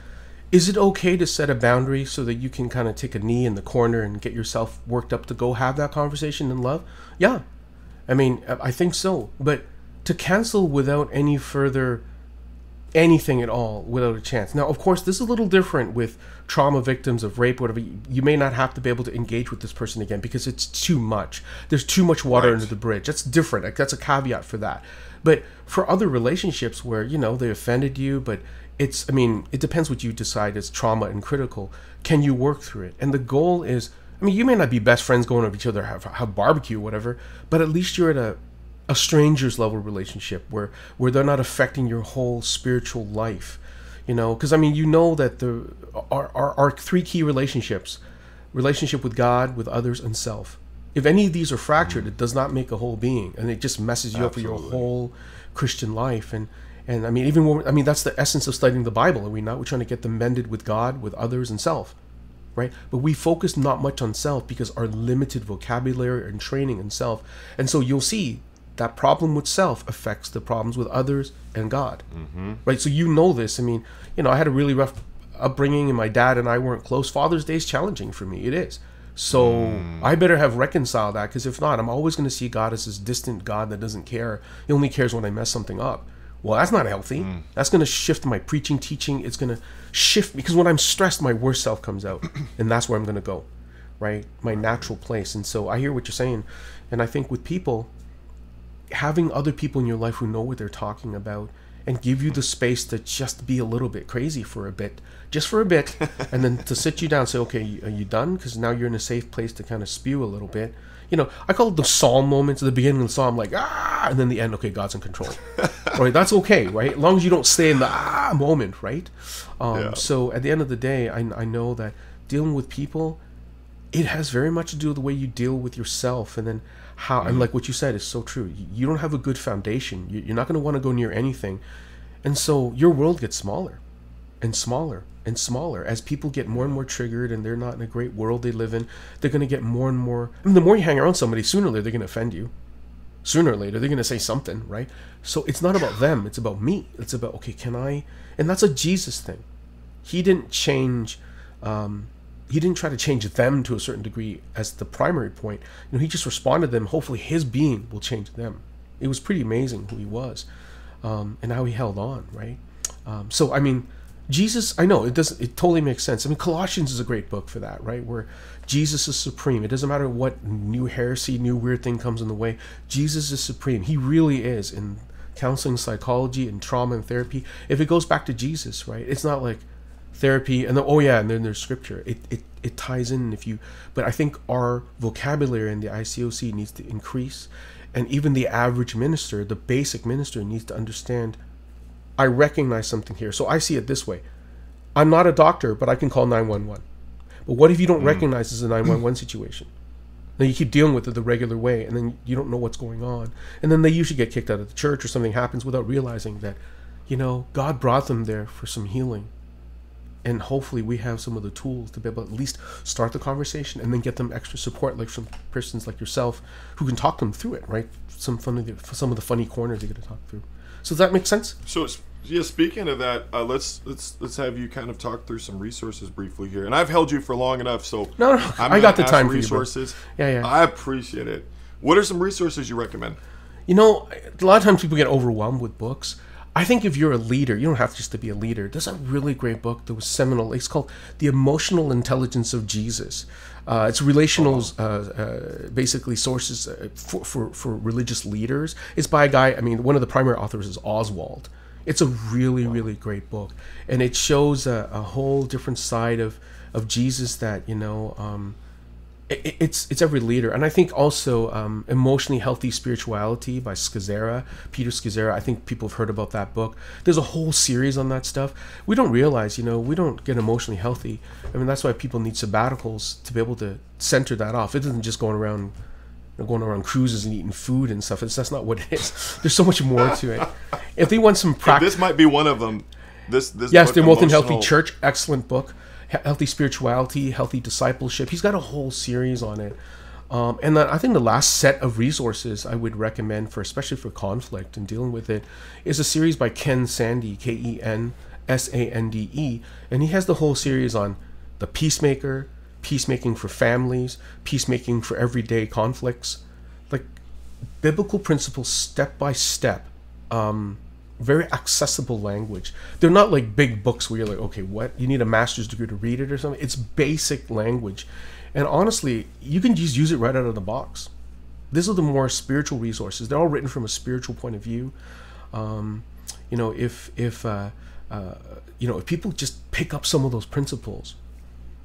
B: is it okay to set a boundary so that you can kind of take a knee in the corner and get yourself worked up to go have that conversation in love? Yeah. I think so. But to cancel without any further anything at all, without a chance. Now, of course, this is a little different with trauma victims of rape, whatever. You may not have to be able to engage with this person again because it's too much. There's too much water under the bridge. That's different. That's a caveat for that. But for other relationships where, they offended you, but I mean, it depends what you decide is trauma and critical. Can you work through it? And the goal is, I mean, you may not be best friends going over each other, have barbecue, whatever, but at least you're at a stranger's level relationship where they're not affecting your whole spiritual life, you know? Because I mean, you know that our three key relationships: relationship with God, with others, and self. If any of these are fractured, it does not make a whole being, and it just messes you up for your whole Christian life. And I mean, even when, I mean, that's the essence of studying the Bible, are we not? We're trying to get them mended with God, with others, and self, right? But we focus not much on self because our limited vocabulary and training in self. And so you'll see that problem with self affects the problems with others and God, right? So you know this. I mean, you know, I had a really rough upbringing, and my dad and I weren't close. Father's Day is challenging for me. It is. So I better have reconciled that, because if not, I'm always going to see God as this distant God that doesn't care. He only cares when I mess something up. Well, that's not healthy. That's going to shift my preaching, teaching. It's going to shift, because when I'm stressed, my worst self comes out, and that's where I'm going to go, right? My natural place. And so I hear what you're saying, and I think with people, having other people in your life who know what they're talking about and give you the space to just be a little bit crazy for a bit, just for a bit, and then to sit you down and say, okay, are you done? Because now you're in a safe place to kind of spew a little bit. You know, I call it the psalm moments. At the beginning of the psalm, like, and then the end, okay, God's in control. Right? That's okay, right? As long as you don't stay in the moment, right? So at the end of the day, I know that dealing with people, it has very much to do with the way you deal with yourself, and then how, and like what you said is so true. You don't have a good foundation. You're not going to want to go near anything. And so your world gets smaller and smaller and smaller as people get more and more triggered, and they're not in a great world they live in. They're going to get more and more. I mean, the more you hang around somebody, sooner or later they're going to offend you. Sooner or later they're going to say something, right? So it's not about them. It's about me. It's about, okay, can I? And that's a Jesus thing. He didn't change. He didn't try to change them to a certain degree as the primary point. You know, he just responded to them. Hopefully his being will change them. It was pretty amazing who he was, and how he held on, right? So, I mean, Jesus, I know, it totally makes sense. I mean, Colossians is a great book for that, right? Where Jesus is supreme. It doesn't matter what new heresy, new weird thing comes in the way. Jesus is supreme. He really is, in counseling, psychology, and trauma and therapy. If it goes back to Jesus, right? It's not like therapy and then there's scripture. It ties in. But I think our vocabulary in the ICOC needs to increase, and even the average minister, the basic minister, needs to understand, I recognize something here. So I see it this way: I'm not a doctor, but I can call 911. But what if you don't recognize this as a 911 situation? Then you keep dealing with it the regular way, and then you don't know what's going on, and then they usually get kicked out of the church, or something happens without realizing that, you know, God brought them there for some healing. And hopefully we have some of the tools to be able to at least start the conversation, and then get them extra support, like from persons like yourself who can talk them through it, right? Some of the funny corners you get to talk through. So does that make sense?
A: So yeah, speaking of that, let's have you kind of talk through some resources briefly here. And I've held you for long enough, so
B: no, I got the time for
A: resources.
B: You, bro. Yeah.
A: I appreciate it. What are some resources you recommend?
B: You know, a lot of times people get overwhelmed with books. I think if you're a leader, you don't have just to be a leader. There's a really great book that was seminal. It's called The Emotional Intelligence of Jesus. It's relational, basically sources for religious leaders. It's by a guy, I mean, one of the primary authors is Oswald. It's a really, really great book. And it shows a whole different side of Jesus that, you know, it's every leader. And I think also Emotionally Healthy Spirituality by Peter Scazzera. I think people have heard about that book. There's a whole series on that stuff. We don't realize, you know, we don't get emotionally healthy. I mean, that's why people need sabbaticals, to be able to center that off. It isn't just going around cruises and eating food and stuff. That's not what it is. There's so much more to it. If they want some practice,
A: this might be one of them. This
B: yes, The Emotionally Healthy Church, excellent book. Healthy Spirituality, Healthy Discipleship. He's got a whole series on it. And then I think the last set of resources I would recommend, especially for conflict and dealing with it, is a series by Ken Sande, Kensande, and he has the whole series on the peacemaker, peacemaking for families, peacemaking for everyday conflicts, like biblical principles, step by step. Very accessible language. They're not like big books where you're like, okay, what? You need a master's degree to read it or something. It's basic language. And honestly, you can just use it right out of the box. These are the more spiritual resources. They're all written from a spiritual point of view. You know, if if people just pick up some of those principles,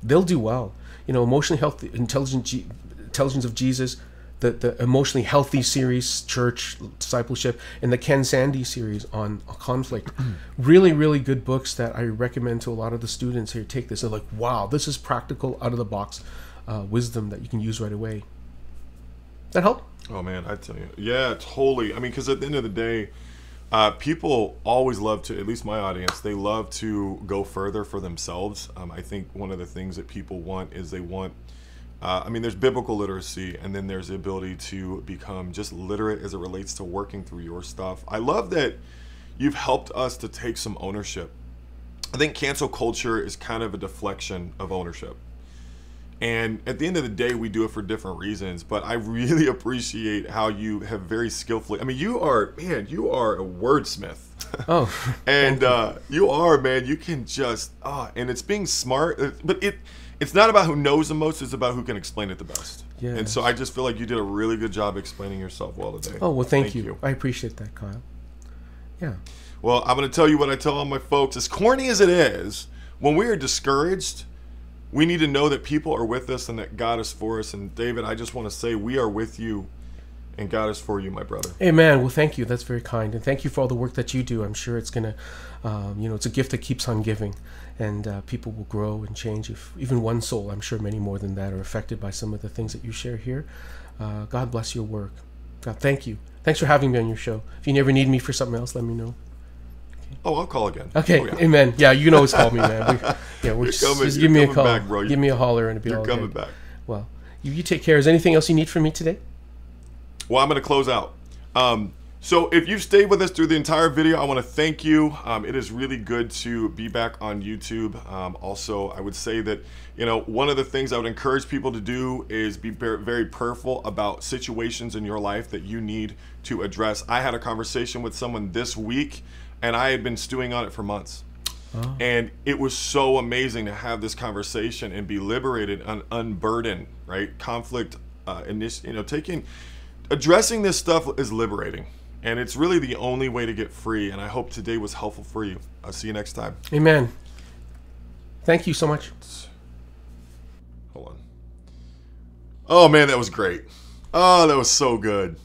B: they'll do well. Emotionally healthy, intelligence of Jesus, the emotionally healthy series, church discipleship, and the Ken Sande series on conflict. Really, really good books that I recommend to a lot of the students here. Take this. They're like, wow, this is practical, out of the box wisdom that you can use right away. That help?
A: Oh man, I tell you, yeah, totally. I mean, because at the end of the day, people always love to, at least my audience, they love to go further for themselves. I think one of the things that people want is they want, there's biblical literacy, and then there's the ability to become just literate as it relates to working through your stuff. I love that you've helped us to take some ownership. I think cancel culture is kind of a deflection of ownership. And at the end of the day, we do it for different reasons, but I really appreciate how you have very skillfully, you are a wordsmith.
B: Oh.
A: And you are, man, you can just, and it's being smart, but it's not about who knows the most, it's about who can explain it the best.
B: Yeah.
A: And so I just feel like you did a really good job explaining yourself well today.
B: Oh, well, thank you. I appreciate that, Kyle. Yeah.
A: Well, I'm going to tell you what I tell all my folks. As corny as it is, when we are discouraged, we need to know that people are with us and that God is for us. And David, I just want to say we are with you and God is for you, my brother.
B: Amen. Well, thank you. That's very kind. And thank you for all the work that you do. I'm sure it's going to, it's a gift that keeps on giving. And people will grow and change. If even one soul, I'm sure many more than that, are affected by some of the things that you share here. God bless your work. God, thank you. Thanks for having me on your show. If you never need me for something else, let me know.
A: Oh, I'll call again.
B: Okay,
A: oh, yeah.
B: Amen. Yeah, you can always call me, man. Just give me a call.
A: Back, bro.
B: Give me a holler and it'll be all good.
A: You're coming back.
B: Well, you take care. Is there anything else you need from me today?
A: Well, I'm going to close out. So if you've stayed with us through the entire video, I want to thank you. It is really good to be back on YouTube. Also, I would say that, one of the things I would encourage people to do is be very prayerful about situations in your life that you need to address. I had a conversation with someone this week, and I had been stewing on it for months. Oh. And it was so amazing to have this conversation and be liberated and unburdened, right? Conflict, addressing this stuff is liberating. And it's really the only way to get free. And I hope today was helpful for you. I'll see you next time.
B: Amen. Thank you so much.
A: Hold on. Oh, man, that was great. Oh, that was so good.